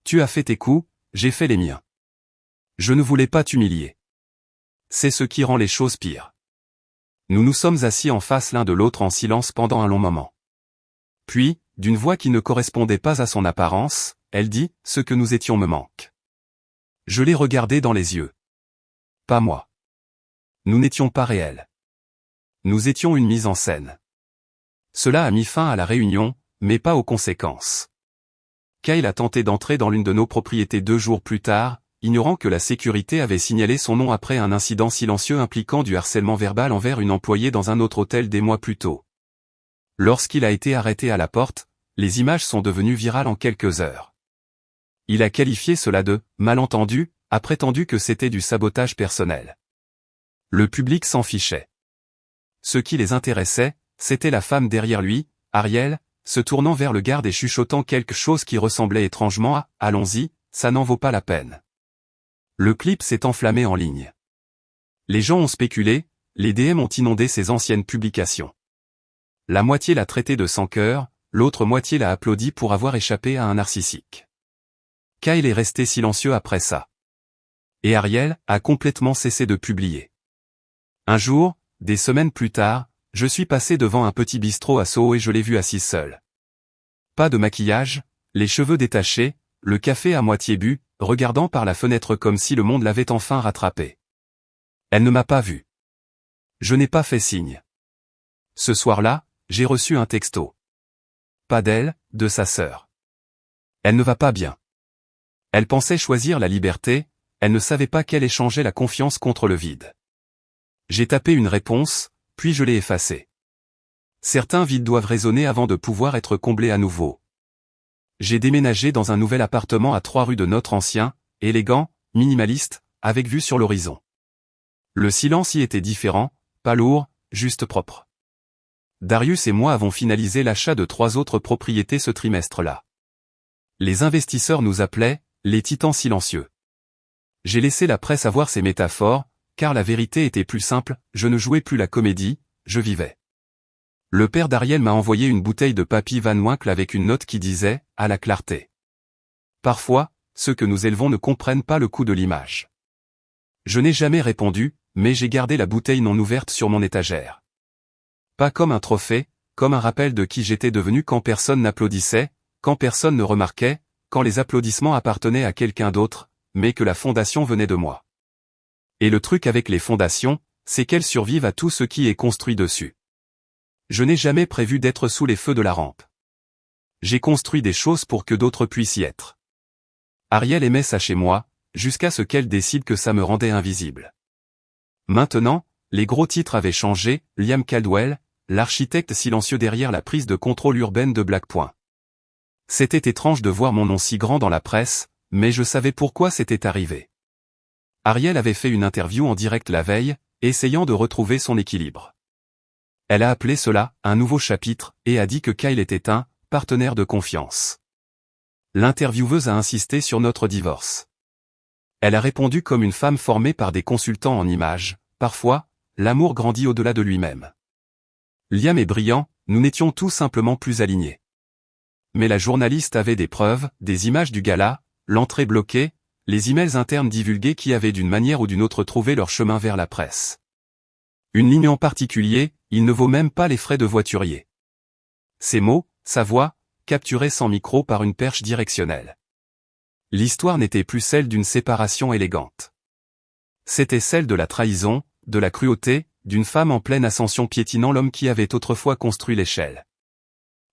Tu as fait tes coups, j'ai fait les miens. Je ne voulais pas t'humilier. C'est ce qui rend les choses pires. Nous nous sommes assis en face l'un de l'autre en silence pendant un long moment. Puis, d'une voix qui ne correspondait pas à son apparence, elle dit, ce que nous étions me manque. Je l'ai regardé dans les yeux. Pas moi. Nous n'étions pas réels. Nous étions une mise en scène. Cela a mis fin à la réunion, mais pas aux conséquences. Kyle a tenté d'entrer dans l'une de nos propriétés 2 jours plus tard, ignorant que la sécurité avait signalé son nom après un incident silencieux impliquant du harcèlement verbal envers une employée dans un autre hôtel des mois plus tôt. Lorsqu'il a été arrêté à la porte, les images sont devenues virales en quelques heures. Il a qualifié cela de « malentendu », a prétendu que c'était du sabotage personnel. Le public s'en fichait. Ce qui les intéressait, c'était la femme derrière lui, Ariel, se tournant vers le garde et chuchotant quelque chose qui ressemblait étrangement à « allons-y, ça n'en vaut pas la peine ». Le clip s'est enflammé en ligne. Les gens ont spéculé, les DM ont inondé ses anciennes publications. La moitié l'a traité de sans cœur, l'autre moitié l'a applaudi pour avoir échappé à un narcissique. Kyle est resté silencieux après ça. Et Ariel a complètement cessé de publier. Un jour, des semaines plus tard, je suis passé devant un petit bistrot à Soho et je l'ai vue assise seule. Pas de maquillage, les cheveux détachés, le café à moitié bu, regardant par la fenêtre comme si le monde l'avait enfin rattrapée. Elle ne m'a pas vu. Je n'ai pas fait signe. Ce soir-là, j'ai reçu un texto. Pas d'elle, de sa sœur. Elle ne va pas bien. Elle pensait choisir la liberté, elle ne savait pas qu'elle échangeait la confiance contre le vide. J'ai tapé une réponse, puis je l'ai effacée. Certains vides doivent résonner avant de pouvoir être comblés à nouveau. J'ai déménagé dans un nouvel appartement à 3 rue de Notre Ancien, élégant, minimaliste, avec vue sur l'horizon. Le silence y était différent, pas lourd, juste propre. Darius et moi avons finalisé l'achat de 3 autres propriétés ce trimestre-là. Les investisseurs nous appelaient, les titans silencieux. J'ai laissé la presse avoir ses métaphores, car la vérité était plus simple, je ne jouais plus la comédie, je vivais. Le père d'Ariel m'a envoyé une bouteille de Papy Van Winkle avec une note qui disait « à la clarté ». Parfois, ceux que nous élevons ne comprennent pas le coût de l'image. Je n'ai jamais répondu, mais j'ai gardé la bouteille non ouverte sur mon étagère. Pas comme un trophée, comme un rappel de qui j'étais devenu quand personne n'applaudissait, quand personne ne remarquait, quand les applaudissements appartenaient à quelqu'un d'autre, mais que la fondation venait de moi. Et le truc avec les fondations, c'est qu'elles survivent à tout ce qui est construit dessus. Je n'ai jamais prévu d'être sous les feux de la rampe. J'ai construit des choses pour que d'autres puissent y être. Ariel aimait ça chez moi, jusqu'à ce qu'elle décide que ça me rendait invisible. Maintenant, les gros titres avaient changé, Liam Caldwell, l'architecte silencieux derrière la prise de contrôle urbaine de Black Point. C'était étrange de voir mon nom si grand dans la presse, mais je savais pourquoi c'était arrivé. Ariel avait fait une interview en direct la veille, essayant de retrouver son équilibre. Elle a appelé cela un nouveau chapitre et a dit que Kyle était un partenaire de confiance. L'intervieweuse a insisté sur notre divorce. Elle a répondu comme une femme formée par des consultants en images, parfois, l'amour grandit au-delà de lui-même. Liam est brillant, nous n'étions tout simplement plus alignés. Mais la journaliste avait des preuves, des images du gala, l'entrée bloquée, les emails internes divulgués qui avaient d'une manière ou d'une autre trouvé leur chemin vers la presse. Une ligne en particulier, il ne vaut même pas les frais de voiturier. Ces mots, sa voix, capturés sans micro par une perche directionnelle. L'histoire n'était plus celle d'une séparation élégante. C'était celle de la trahison, de la cruauté, d'une femme en pleine ascension piétinant l'homme qui avait autrefois construit l'échelle.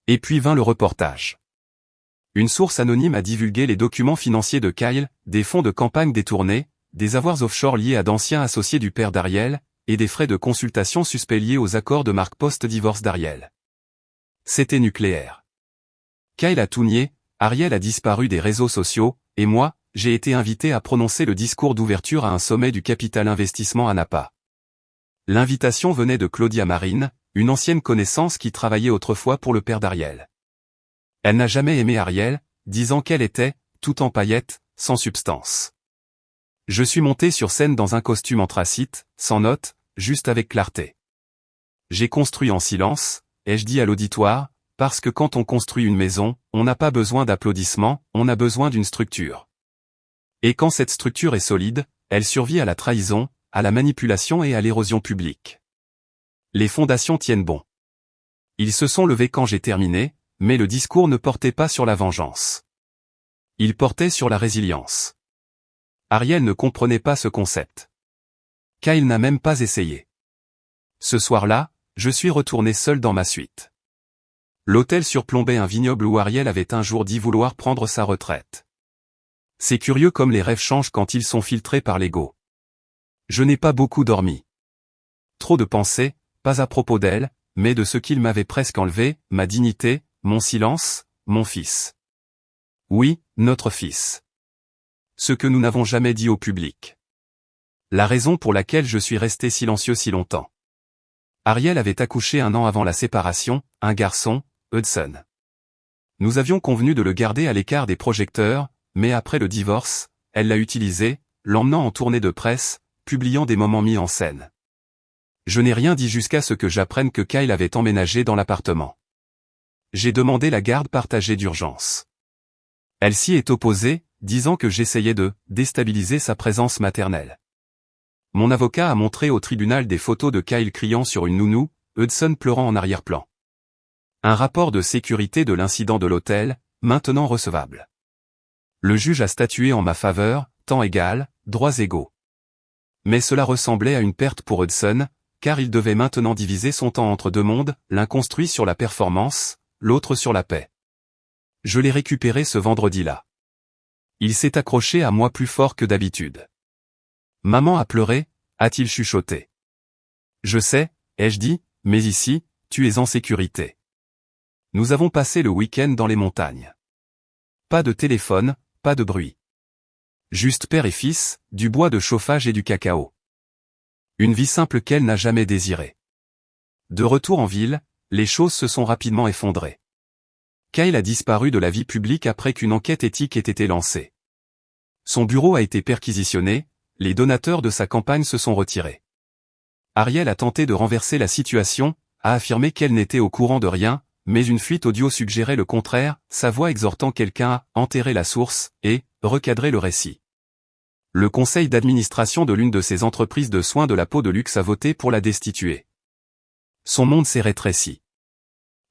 Et puis vint le reportage. Une source anonyme a divulgué les documents financiers de Kyle, des fonds de campagne détournés, des avoirs offshore liés à d'anciens associés du père d'Ariel, et des frais de consultation suspects liés aux accords de marque post-divorce d'Ariel. C'était nucléaire. Kyle a tout nié, Ariel a disparu des réseaux sociaux, et moi, j'ai été invité à prononcer le discours d'ouverture à un sommet du Capital Investissement à Napa. L'invitation venait de Claudia Marine, une ancienne connaissance qui travaillait autrefois pour le père d'Ariel. Elle n'a jamais aimé Ariel, disant qu'elle était, tout en paillettes, sans substance. Je suis monté sur scène dans un costume anthracite, sans notes, juste avec clarté. J'ai construit en silence, ai-je dit à l'auditoire, parce que quand on construit une maison, on n'a pas besoin d'applaudissements, on a besoin d'une structure. Et quand cette structure est solide, elle survit à la trahison, à la manipulation et à l'érosion publique. Les fondations tiennent bon. Ils se sont levés quand j'ai terminé, mais le discours ne portait pas sur la vengeance. Il portait sur la résilience. Ariel ne comprenait pas ce concept. Kyle n'a même pas essayé. Ce soir-là, je suis retourné seul dans ma suite. L'hôtel surplombait un vignoble où Ariel avait un jour dit vouloir prendre sa retraite. C'est curieux comme les rêves changent quand ils sont filtrés par l'ego. Je n'ai pas beaucoup dormi. Trop de pensées, pas à propos d'elle, mais de ce qu'il m'avait presque enlevé, ma dignité, mon silence, mon fils. Oui, notre fils. Ce que nous n'avons jamais dit au public. La raison pour laquelle je suis resté silencieux si longtemps. Ariel avait accouché 1 an avant la séparation, un garçon, Hudson. Nous avions convenu de le garder à l'écart des projecteurs, mais après le divorce, elle l'a utilisé, l'emmenant en tournée de presse, publiant des moments mis en scène. Je n'ai rien dit jusqu'à ce que j'apprenne que Kyle avait emménagé dans l'appartement. J'ai demandé la garde partagée d'urgence. Elle s'y est opposée, disant que j'essayais de déstabiliser sa présence maternelle. Mon avocat a montré au tribunal des photos de Kyle criant sur une nounou, Hudson pleurant en arrière-plan. Un rapport de sécurité de l'incident de l'hôtel, maintenant recevable. Le juge a statué en ma faveur, temps égal, droits égaux. Mais cela ressemblait à une perte pour Hudson, car il devait maintenant diviser son temps entre 2 mondes, l'un construit sur la performance, l'autre sur la paix. Je l'ai récupéré ce vendredi-là. Il s'est accroché à moi plus fort que d'habitude. Maman a pleuré, a-t-il chuchoté. Je sais, ai-je dit, mais ici, tu es en sécurité. Nous avons passé le week-end dans les montagnes. Pas de téléphone, pas de bruit. Juste père et fils, du bois de chauffage et du cacao. Une vie simple qu'elle n'a jamais désirée. De retour en ville, les choses se sont rapidement effondrées. Kyle a disparu de la vie publique après qu'une enquête éthique ait été lancée. Son bureau a été perquisitionné, les donateurs de sa campagne se sont retirés. Ariel a tenté de renverser la situation, a affirmé qu'elle n'était au courant de rien, mais une fuite audio suggérait le contraire, sa voix exhortant quelqu'un à enterrer la source et recadrer le récit. Le conseil d'administration de l'une de ces entreprises de soins de la peau de luxe a voté pour la destituer. Son monde s'est rétréci.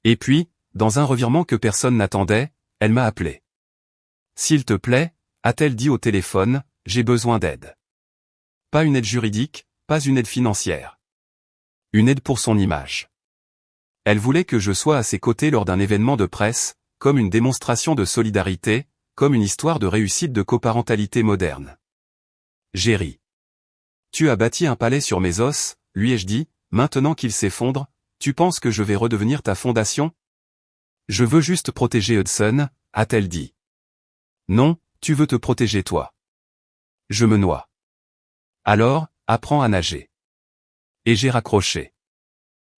Et puis, dans un revirement que personne n'attendait, elle m'a appelé. « S'il te plaît », a-t-elle dit au téléphone, « j'ai besoin d'aide. » Pas une aide juridique, pas une aide financière. Une aide pour son image. Elle voulait que je sois à ses côtés lors d'un événement de presse, comme une démonstration de solidarité, comme une histoire de réussite de coparentalité moderne. J'ai ri. « Tu as bâti un palais sur mes os, lui ai-je dit, maintenant qu'il s'effondre, tu penses que je vais redevenir ta fondation ? Je veux juste protéger Hudson, a-t-elle dit. Non, tu veux te protéger toi. Je me noie. Alors, apprends à nager. Et j'ai raccroché.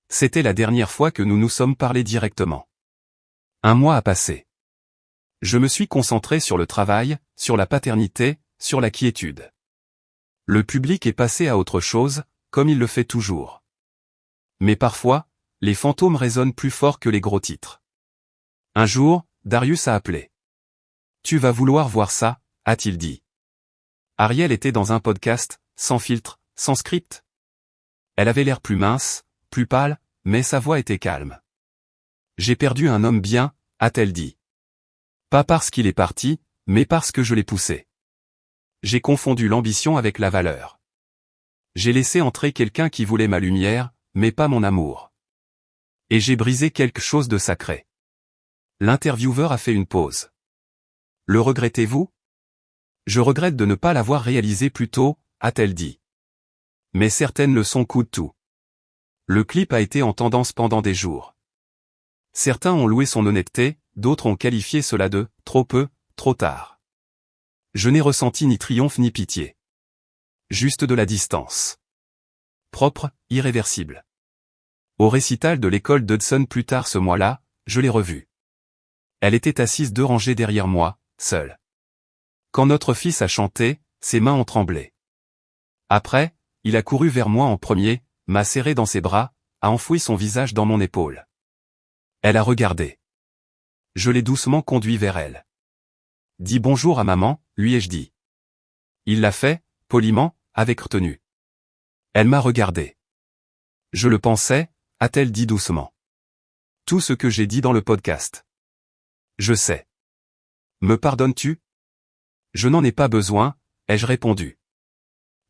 C'était la dernière fois que nous nous sommes parlé directement. Un mois a passé. Je me suis concentré sur le travail, sur la paternité, sur la quiétude. Le public est passé à autre chose, comme il le fait toujours. Mais parfois, les fantômes résonnent plus fort que les gros titres. Un jour, Darius a appelé. « Tu vas vouloir voir ça », a-t-il dit. Ariel était dans un podcast, sans filtre, sans script. Elle avait l'air plus mince, plus pâle, mais sa voix était calme. « J'ai perdu un homme bien », a-t-elle dit. Pas parce qu'il est parti, mais parce que je l'ai poussé. J'ai confondu l'ambition avec la valeur. J'ai laissé entrer quelqu'un qui voulait ma lumière, mais pas mon amour. Et j'ai brisé quelque chose de sacré. L'intervieweur a fait une pause. Le regrettez-vous ? Je regrette de ne pas l'avoir réalisé plus tôt, a-t-elle dit. Mais certaines le sont coup de tout. Le clip a été en tendance pendant des jours. Certains ont loué son honnêteté, d'autres ont qualifié cela de « trop peu, trop tard ». Je n'ai ressenti ni triomphe ni pitié. Juste de la distance. Propre, irréversible. Au récital de l'école d'Hudson plus tard ce mois-là, je l'ai revue. Elle était assise 2 rangées derrière moi, seule. Quand notre fils a chanté, ses mains ont tremblé. Après, il a couru vers moi en premier, m'a serré dans ses bras, a enfoui son visage dans mon épaule. Elle a regardé. Je l'ai doucement conduit vers elle. « Dis bonjour à maman », lui ai-je dit. Il l'a fait, poliment, avec retenue. Elle m'a regardé. « Je le pensais », a-t-elle dit doucement. Tout ce que j'ai dit dans le podcast. Je sais. Me pardonnes-tu ? Je n'en ai pas besoin, ai-je répondu.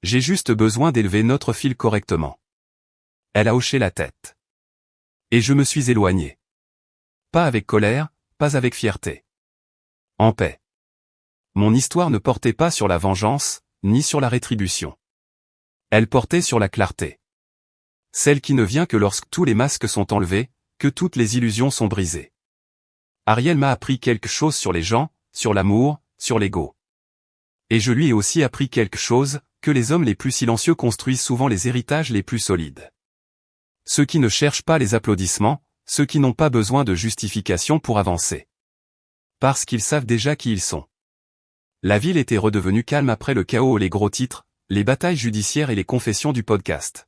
J'ai juste besoin d'élever notre fil correctement. Elle a hoché la tête. Et je me suis éloigné. Pas avec colère, pas avec fierté. En paix. Mon histoire ne portait pas sur la vengeance, ni sur la rétribution. Elle portait sur la clarté. Celle qui ne vient que lorsque tous les masques sont enlevés, que toutes les illusions sont brisées. Ariel m'a appris quelque chose sur les gens, sur l'amour, sur l'ego. Et je lui ai aussi appris quelque chose, que les hommes les plus silencieux construisent souvent les héritages les plus solides. Ceux qui ne cherchent pas les applaudissements, ceux qui n'ont pas besoin de justification pour avancer. Parce qu'ils savent déjà qui ils sont. La ville était redevenue calme après le chaos, les gros titres, les batailles judiciaires et les confessions du podcast.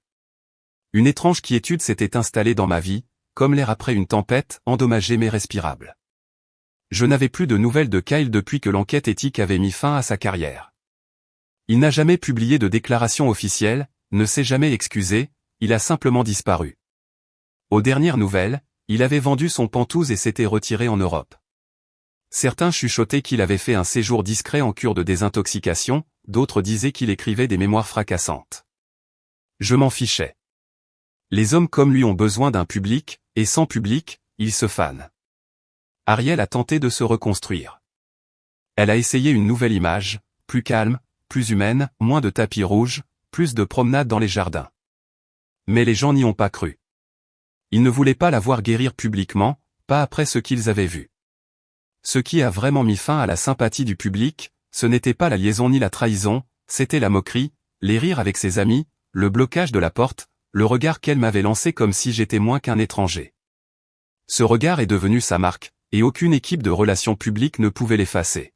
Une étrange quiétude s'était installée dans ma vie, comme l'air après une tempête, endommagée mais respirable. Je n'avais plus de nouvelles de Kyle depuis que l'enquête éthique avait mis fin à sa carrière. Il n'a jamais publié de déclaration officielle, ne s'est jamais excusé, il a simplement disparu. Aux dernières nouvelles, il avait vendu son Pantouse et s'était retiré en Europe. Certains chuchotaient qu'il avait fait un séjour discret en cure de désintoxication, d'autres disaient qu'il écrivait des mémoires fracassantes. Je m'en fichais. Les hommes comme lui ont besoin d'un public, et sans public, ils se fanent. Ariel a tenté de se reconstruire. Elle a essayé une nouvelle image, plus calme, plus humaine, moins de tapis rouges, plus de promenades dans les jardins. Mais les gens n'y ont pas cru. Ils ne voulaient pas la voir guérir publiquement, pas après ce qu'ils avaient vu. Ce qui a vraiment mis fin à la sympathie du public, ce n'était pas la liaison ni la trahison, c'était la moquerie, les rires avec ses amis, le blocage de la porte, le regard qu'elle m'avait lancé comme si j'étais moins qu'un étranger. Ce regard est devenu sa marque, et aucune équipe de relations publiques ne pouvait l'effacer.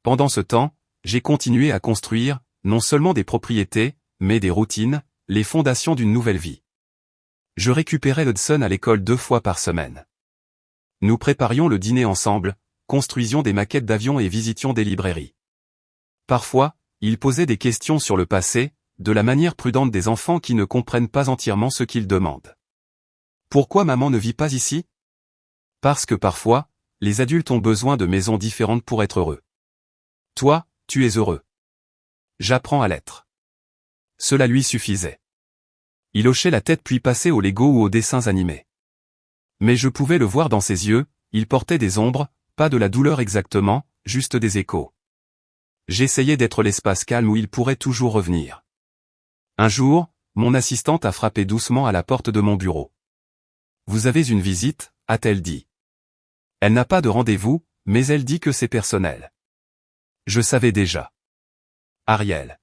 Pendant ce temps, j'ai continué à construire, non seulement des propriétés, mais des routines, les fondations d'une nouvelle vie. Je récupérais Hudson à l'école 2 fois par semaine. Nous préparions le dîner ensemble, construisions des maquettes d'avions et visitions des librairies. Parfois, il posait des questions sur le passé, de la manière prudente des enfants qui ne comprennent pas entièrement ce qu'ils demandent. Pourquoi maman ne vit pas ici? Parce que parfois, les adultes ont besoin de maisons différentes pour être heureux. Toi, tu es heureux. J'apprends à l'être. Cela lui suffisait. Il hochait la tête puis passait aux Lego ou aux dessins animés. Mais je pouvais le voir dans ses yeux, il portait des ombres, pas de la douleur exactement, juste des échos. J'essayais d'être l'espace calme où il pourrait toujours revenir. Un jour, mon assistante a frappé doucement à la porte de mon bureau. « Vous avez une visite ?» a-t-elle dit. Elle n'a pas de rendez-vous, mais elle dit que c'est personnel. Je savais déjà. Ariel.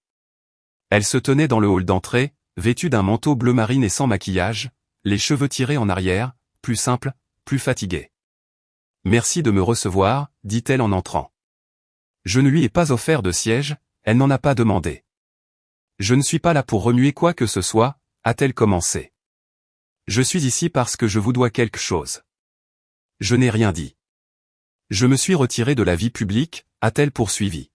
Elle se tenait dans le hall d'entrée, vêtue d'un manteau bleu marine et sans maquillage, les cheveux tirés en arrière, plus simple, plus fatiguée. « Merci de me recevoir », dit-elle en entrant. Je ne lui ai pas offert de siège, elle n'en a pas demandé. Je ne suis pas là pour remuer quoi que ce soit, a-t-elle commencé. Je suis ici parce que je vous dois quelque chose. Je n'ai rien dit. Je me suis retiré de la vie publique, a-t-elle poursuivi.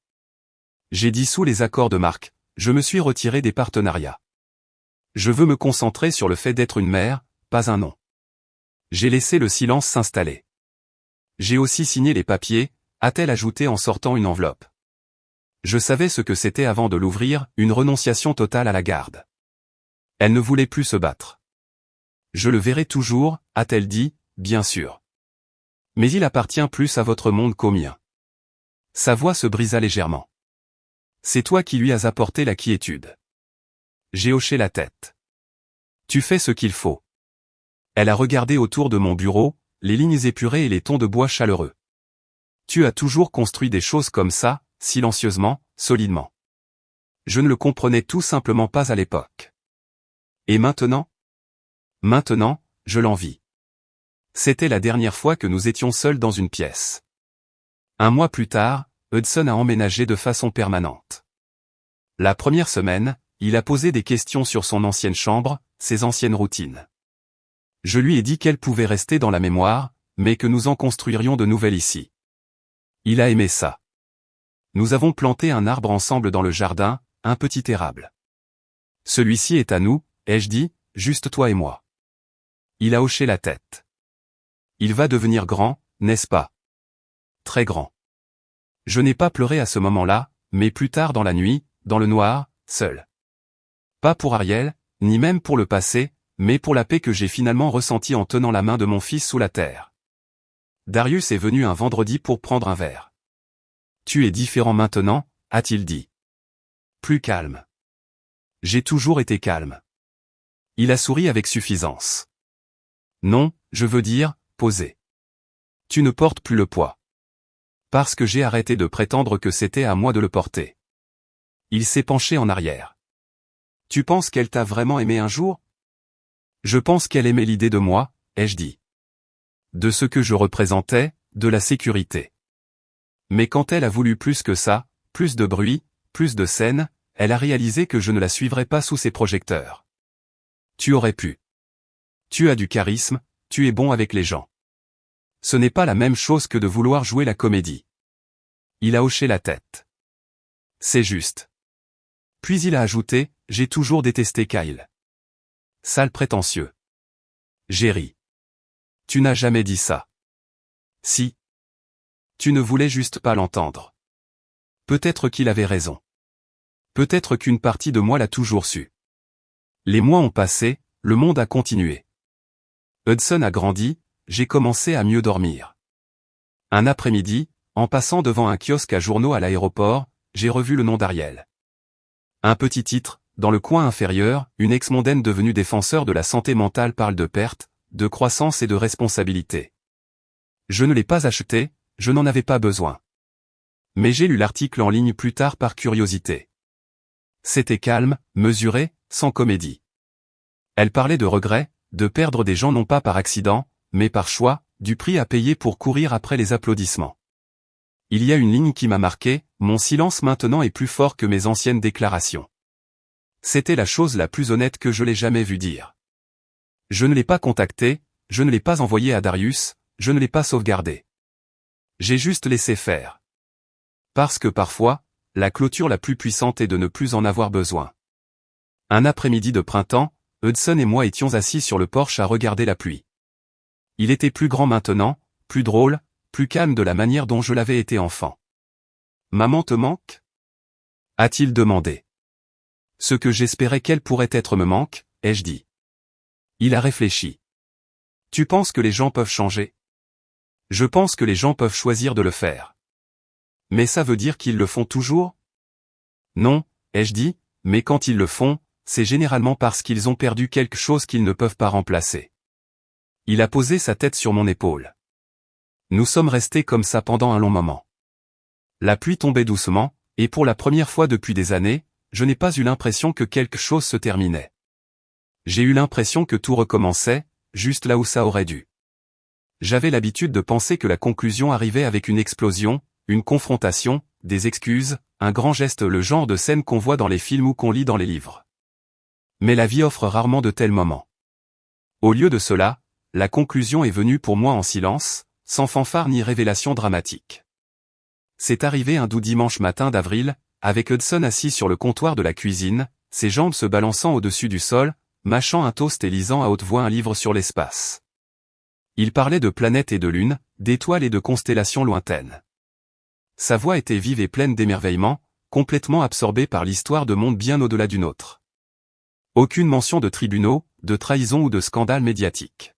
J'ai dissous les accords de marque, je me suis retiré des partenariats. Je veux me concentrer sur le fait d'être une mère, pas un nom. J'ai laissé le silence s'installer. J'ai aussi signé les papiers, a-t-elle ajouté en sortant une enveloppe. Je savais ce que c'était avant de l'ouvrir, une renonciation totale à la garde. Elle ne voulait plus se battre. Je le verrai toujours, a-t-elle dit, bien sûr. Mais il appartient plus à votre monde qu'au mien. Sa voix se brisa légèrement. C'est toi qui lui as apporté la quiétude. J'ai hoché la tête. Tu fais ce qu'il faut. Elle a regardé autour de mon bureau, les lignes épurées et les tons de bois chaleureux. Tu as toujours construit des choses comme ça, silencieusement, solidement. Je ne le comprenais tout simplement pas à l'époque. Et maintenant? Maintenant, je l'envie. C'était la dernière fois que nous étions seuls dans une pièce. Un mois plus tard, Hudson a emménagé de façon permanente. La première semaine, il a posé des questions sur son ancienne chambre, ses anciennes routines. Je lui ai dit qu'elles pouvaient rester dans la mémoire, mais que nous en construirions de nouvelles ici. Il a aimé ça. Nous avons planté un arbre ensemble dans le jardin, un petit érable. Celui-ci est à nous, ai-je dit, juste toi et moi. Il a hoché la tête. Il va devenir grand, n'est-ce pas? Très grand. Je n'ai pas pleuré à ce moment-là, mais plus tard dans la nuit, dans le noir, seul. Pas pour Ariel, ni même pour le passé, mais pour la paix que j'ai finalement ressentie en tenant la main de mon fils sous la terre. Darius est venu un vendredi pour prendre un verre. Tu es différent maintenant, a-t-il dit. Plus calme. J'ai toujours été calme. Il a souri avec suffisance. Non, je veux dire, posé. Tu ne portes plus le poids. Parce que j'ai arrêté de prétendre que c'était à moi de le porter. Il s'est penché en arrière. Tu penses qu'elle t'a vraiment aimé un jour? Je pense qu'elle aimait l'idée de moi, ai-je dit. De ce que je représentais, de la sécurité. Mais quand elle a voulu plus que ça, plus de bruit, plus de scène, elle a réalisé que je ne la suivrais pas sous ses projecteurs. Tu aurais pu. Tu as du charisme, tu es bon avec les gens. Ce n'est pas la même chose que de vouloir jouer la comédie. Il a hoché la tête. C'est juste. Puis il a ajouté, j'ai toujours détesté Kyle. Sale prétentieux. J'ai ri. Tu n'as jamais dit ça. Si. Tu ne voulais juste pas l'entendre. Peut-être qu'il avait raison. Peut-être qu'une partie de moi l'a toujours su. Les mois ont passé, le monde a continué. Hudson a grandi, j'ai commencé à mieux dormir. Un après-midi, en passant devant un kiosque à journaux à l'aéroport, j'ai revu le nom d'Ariel. Un petit titre, dans le coin inférieur, une ex-mondaine devenue défenseur de la santé mentale parle de perte, de croissance et de responsabilité. Je ne l'ai pas acheté, je n'en avais pas besoin. Mais j'ai lu l'article en ligne plus tard par curiosité. C'était calme, mesuré, sans comédie. Elle parlait de regrets, de perdre des gens non pas par accident, mais par choix, du prix à payer pour courir après les applaudissements. Il y a une ligne qui m'a marqué, mon silence maintenant est plus fort que mes anciennes déclarations. C'était la chose la plus honnête que je l'ai jamais vue dire. Je ne l'ai pas contacté, je ne l'ai pas envoyé à Darius, je ne l'ai pas sauvegardé. J'ai juste laissé faire. Parce que parfois, la clôture la plus puissante est de ne plus en avoir besoin. Un après-midi de printemps, Hudson et moi étions assis sur le porche à regarder la pluie. Il était plus grand maintenant, plus drôle, plus calme de la manière dont je l'avais été enfant. « Maman te manque ?» a-t-il demandé. Ce que j'espérais qu'elle pourrait être me manque, ai-je dit. Il a réfléchi. Tu penses que les gens peuvent changer? Je pense que les gens peuvent choisir de le faire. Mais ça veut dire qu'ils le font toujours? Non, ai-je dit, mais quand ils le font, c'est généralement parce qu'ils ont perdu quelque chose qu'ils ne peuvent pas remplacer. Il a posé sa tête sur mon épaule. Nous sommes restés comme ça pendant un long moment. La pluie tombait doucement, et pour la première fois depuis des années, je n'ai pas eu l'impression que quelque chose se terminait. J'ai eu l'impression que tout recommençait, juste là où ça aurait dû. J'avais l'habitude de penser que la conclusion arrivait avec une explosion, une confrontation, des excuses, un grand geste, le genre de scène qu'on voit dans les films ou qu'on lit dans les livres. Mais la vie offre rarement de tels moments. Au lieu de cela, la conclusion est venue pour moi en silence, sans fanfare ni révélation dramatique. C'est arrivé un doux dimanche matin d'avril, avec Hudson assis sur le comptoir de la cuisine, ses jambes se balançant au-dessus du sol, mâchant un toast et lisant à haute voix un livre sur l'espace. Il parlait de planètes et de lunes, d'étoiles et de constellations lointaines. Sa voix était vive et pleine d'émerveillement, complètement absorbée par l'histoire de mondes bien au-delà du nôtre. Aucune mention de tribunaux, de trahison ou de scandales médiatiques.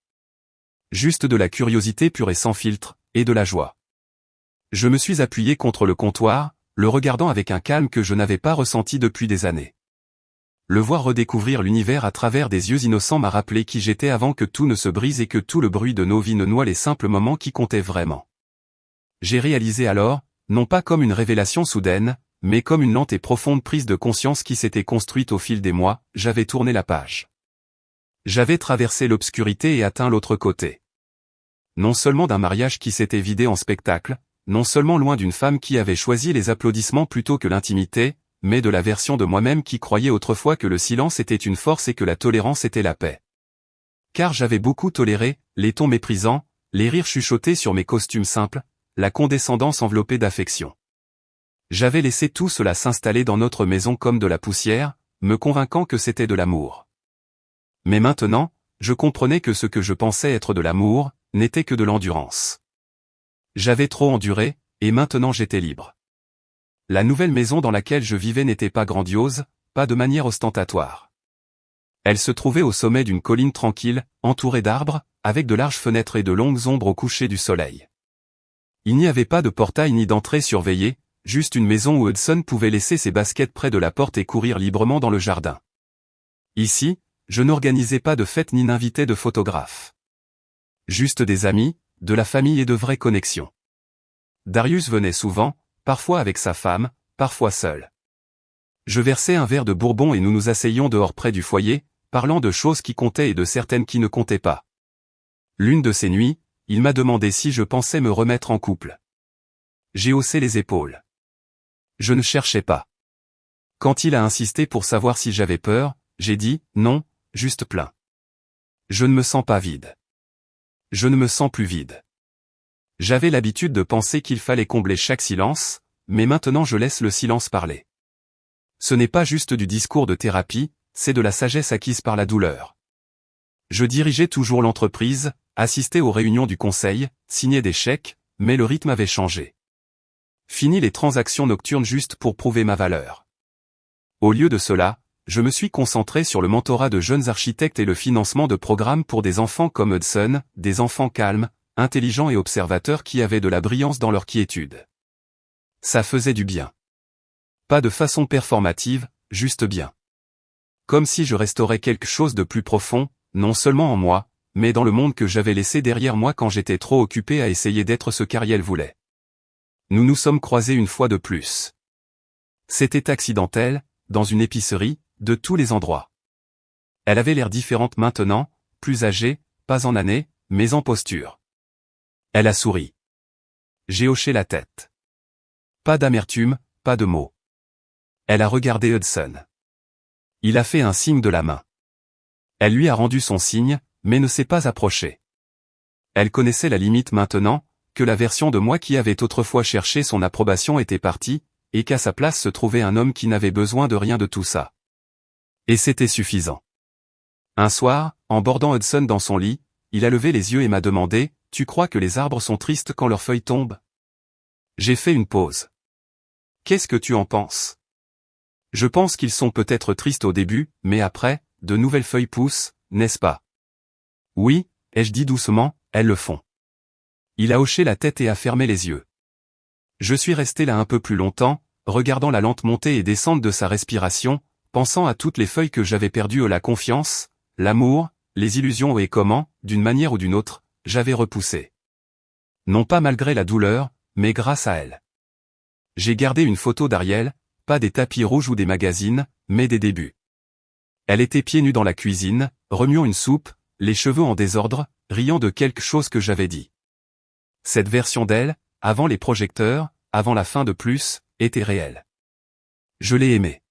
Juste de la curiosité pure et sans filtre, et de la joie. Je me suis appuyé contre le comptoir, le regardant avec un calme que je n'avais pas ressenti depuis des années. Le voir redécouvrir l'univers à travers des yeux innocents m'a rappelé qui j'étais avant que tout ne se brise et que tout le bruit de nos vies ne noie les simples moments qui comptaient vraiment. J'ai réalisé alors, non pas comme une révélation soudaine, mais comme une lente et profonde prise de conscience qui s'était construite au fil des mois, j'avais tourné la page. J'avais traversé l'obscurité et atteint l'autre côté. Non seulement d'un mariage qui s'était vidé en spectacle, non seulement loin d'une femme qui avait choisi les applaudissements plutôt que l'intimité, mais de la version de moi-même qui croyait autrefois que le silence était une force et que la tolérance était la paix. Car j'avais beaucoup toléré, les tons méprisants, les rires chuchotés sur mes costumes simples, la condescendance enveloppée d'affection. J'avais laissé tout cela s'installer dans notre maison comme de la poussière, me convainquant que c'était de l'amour. Mais maintenant, je comprenais que ce que je pensais être de l'amour, n'était que de l'endurance. J'avais trop enduré, et maintenant j'étais libre. La nouvelle maison dans laquelle je vivais n'était pas grandiose, pas de manière ostentatoire. Elle se trouvait au sommet d'une colline tranquille, entourée d'arbres, avec de larges fenêtres et de longues ombres au coucher du soleil. Il n'y avait pas de portail ni d'entrée surveillée, juste une maison où Hudson pouvait laisser ses baskets près de la porte et courir librement dans le jardin. Ici, je n'organisais pas de fête ni n'invitais de photographes. Juste des amis, de la famille et de vraies connexions. Darius venait souvent, parfois avec sa femme, parfois seul. Je versais un verre de bourbon et nous nous asseyions dehors près du foyer, parlant de choses qui comptaient et de certaines qui ne comptaient pas. L'une de ces nuits, il m'a demandé si je pensais me remettre en couple. J'ai haussé les épaules. Je ne cherchais pas. Quand il a insisté pour savoir si j'avais peur, j'ai dit, non, juste plein. Je ne me sens pas vide. Je ne me sens plus vide. J'avais l'habitude de penser qu'il fallait combler chaque silence, mais maintenant je laisse le silence parler. Ce n'est pas juste du discours de thérapie, c'est de la sagesse acquise par la douleur. Je dirigeais toujours l'entreprise, assistais aux réunions du conseil, signais des chèques, mais le rythme avait changé. Fini les transactions nocturnes juste pour prouver ma valeur. Au lieu de cela, je me suis concentré sur le mentorat de jeunes architectes et le financement de programmes pour des enfants comme Hudson, des enfants calmes, intelligents et observateurs qui avaient de la brillance dans leur quiétude. Ça faisait du bien. Pas de façon performative, juste bien. Comme si je restaurais quelque chose de plus profond, non seulement en moi, mais dans le monde que j'avais laissé derrière moi quand j'étais trop occupé à essayer d'être ce qu'Ariel voulait. Nous nous sommes croisés une fois de plus. C'était accidentel, dans une épicerie, de tous les endroits. Elle avait l'air différente maintenant, plus âgée, pas en années, mais en posture. Elle a souri. J'ai hoché la tête. Pas d'amertume, pas de mots. Elle a regardé Hudson. Il a fait un signe de la main. Elle lui a rendu son signe, mais ne s'est pas approchée. Elle connaissait la limite maintenant, que la version de moi qui avait autrefois cherché son approbation était partie, et qu'à sa place se trouvait un homme qui n'avait besoin de rien de tout ça. Et c'était suffisant. Un soir, en bordant Hudson dans son lit, il a levé les yeux et m'a demandé, « Tu crois que les arbres sont tristes quand leurs feuilles tombent ?» J'ai fait une pause. « Qu'est-ce que tu en penses ?» Je pense qu'ils sont peut-être tristes au début, mais après, de nouvelles feuilles poussent, n'est-ce pas? Oui, ai-je dit doucement, elles le font. Il a hoché la tête et a fermé les yeux. Je suis resté là un peu plus longtemps, regardant la lente montée et descente de sa respiration, pensant à toutes les feuilles que j'avais perdues, la confiance, l'amour, les illusions et comment, d'une manière ou d'une autre, j'avais repoussé. Non pas malgré la douleur, mais grâce à elle. J'ai gardé une photo d'Ariel, pas des tapis rouges ou des magazines, mais des débuts. Elle était pieds nus dans la cuisine, remuant une soupe, les cheveux en désordre, riant de quelque chose que j'avais dit. Cette version d'elle, avant les projecteurs, avant la fin de Plus, était réelle. Je l'ai aimée.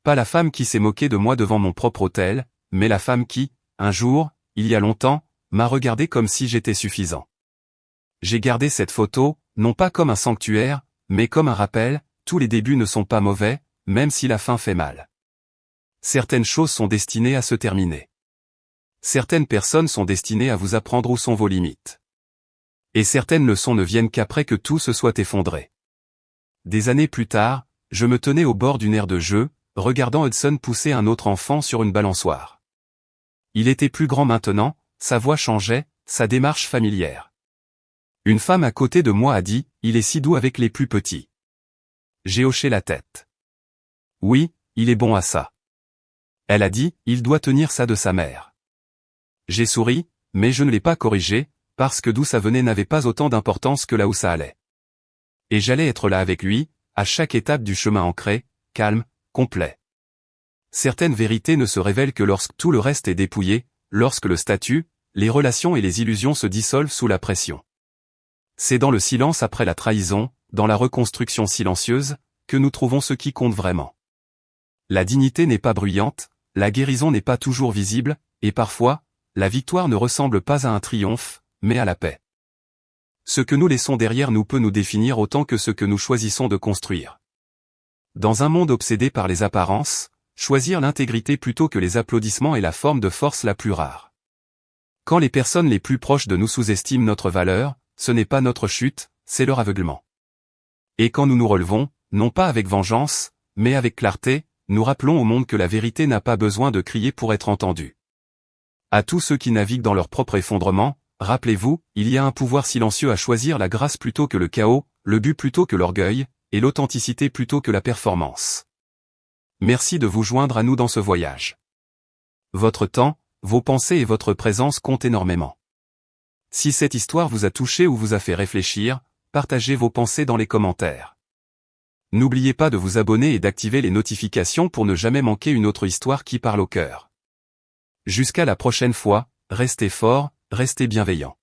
Pas la femme qui s'est moquée de moi devant mon propre hôtel, mais la femme qui, un jour, il y a longtemps, m'a regardé comme si j'étais suffisant. J'ai gardé cette photo, non pas comme un sanctuaire, mais comme un rappel, tous les débuts ne sont pas mauvais, même si la fin fait mal. Certaines choses sont destinées à se terminer. Certaines personnes sont destinées à vous apprendre où sont vos limites. Et certaines leçons ne viennent qu'après que tout se soit effondré. Des années plus tard, je me tenais au bord d'une aire de jeu, regardant Hudson pousser un autre enfant sur une balançoire. Il était plus grand maintenant, sa voix changeait, sa démarche familière. Une femme à côté de moi a dit, « Il est si doux avec les plus petits. » J'ai hoché la tête. Oui, il est bon à ça. Elle a dit, « Il doit tenir ça de sa mère. » J'ai souri, mais je ne l'ai pas corrigé, parce que d'où ça venait n'avait pas autant d'importance que là où ça allait. Et j'allais être là avec lui, à chaque étape du chemin ancré, calme, complet. Certaines vérités ne se révèlent que lorsque tout le reste est dépouillé, lorsque le statut, les relations et les illusions se dissolvent sous la pression. C'est dans le silence après la trahison, dans la reconstruction silencieuse, que nous trouvons ce qui compte vraiment. La dignité n'est pas bruyante, la guérison n'est pas toujours visible, et parfois, la victoire ne ressemble pas à un triomphe, mais à la paix. Ce que nous laissons derrière nous peut nous définir autant que ce que nous choisissons de construire. Dans un monde obsédé par les apparences, choisir l'intégrité plutôt que les applaudissements est la forme de force la plus rare. Quand les personnes les plus proches de nous sous-estiment notre valeur, ce n'est pas notre chute, c'est leur aveuglement. Et quand nous nous relevons, non pas avec vengeance, mais avec clarté, nous rappelons au monde que la vérité n'a pas besoin de crier pour être entendue. À tous ceux qui naviguent dans leur propre effondrement, rappelez-vous, il y a un pouvoir silencieux à choisir la grâce plutôt que le chaos, le but plutôt que l'orgueil, et l'authenticité plutôt que la performance. Merci de vous joindre à nous dans ce voyage. Votre temps, vos pensées et votre présence comptent énormément. Si cette histoire vous a touché ou vous a fait réfléchir, partagez vos pensées dans les commentaires. N'oubliez pas de vous abonner et d'activer les notifications pour ne jamais manquer une autre histoire qui parle au cœur. Jusqu'à la prochaine fois, restez forts, restez bienveillants.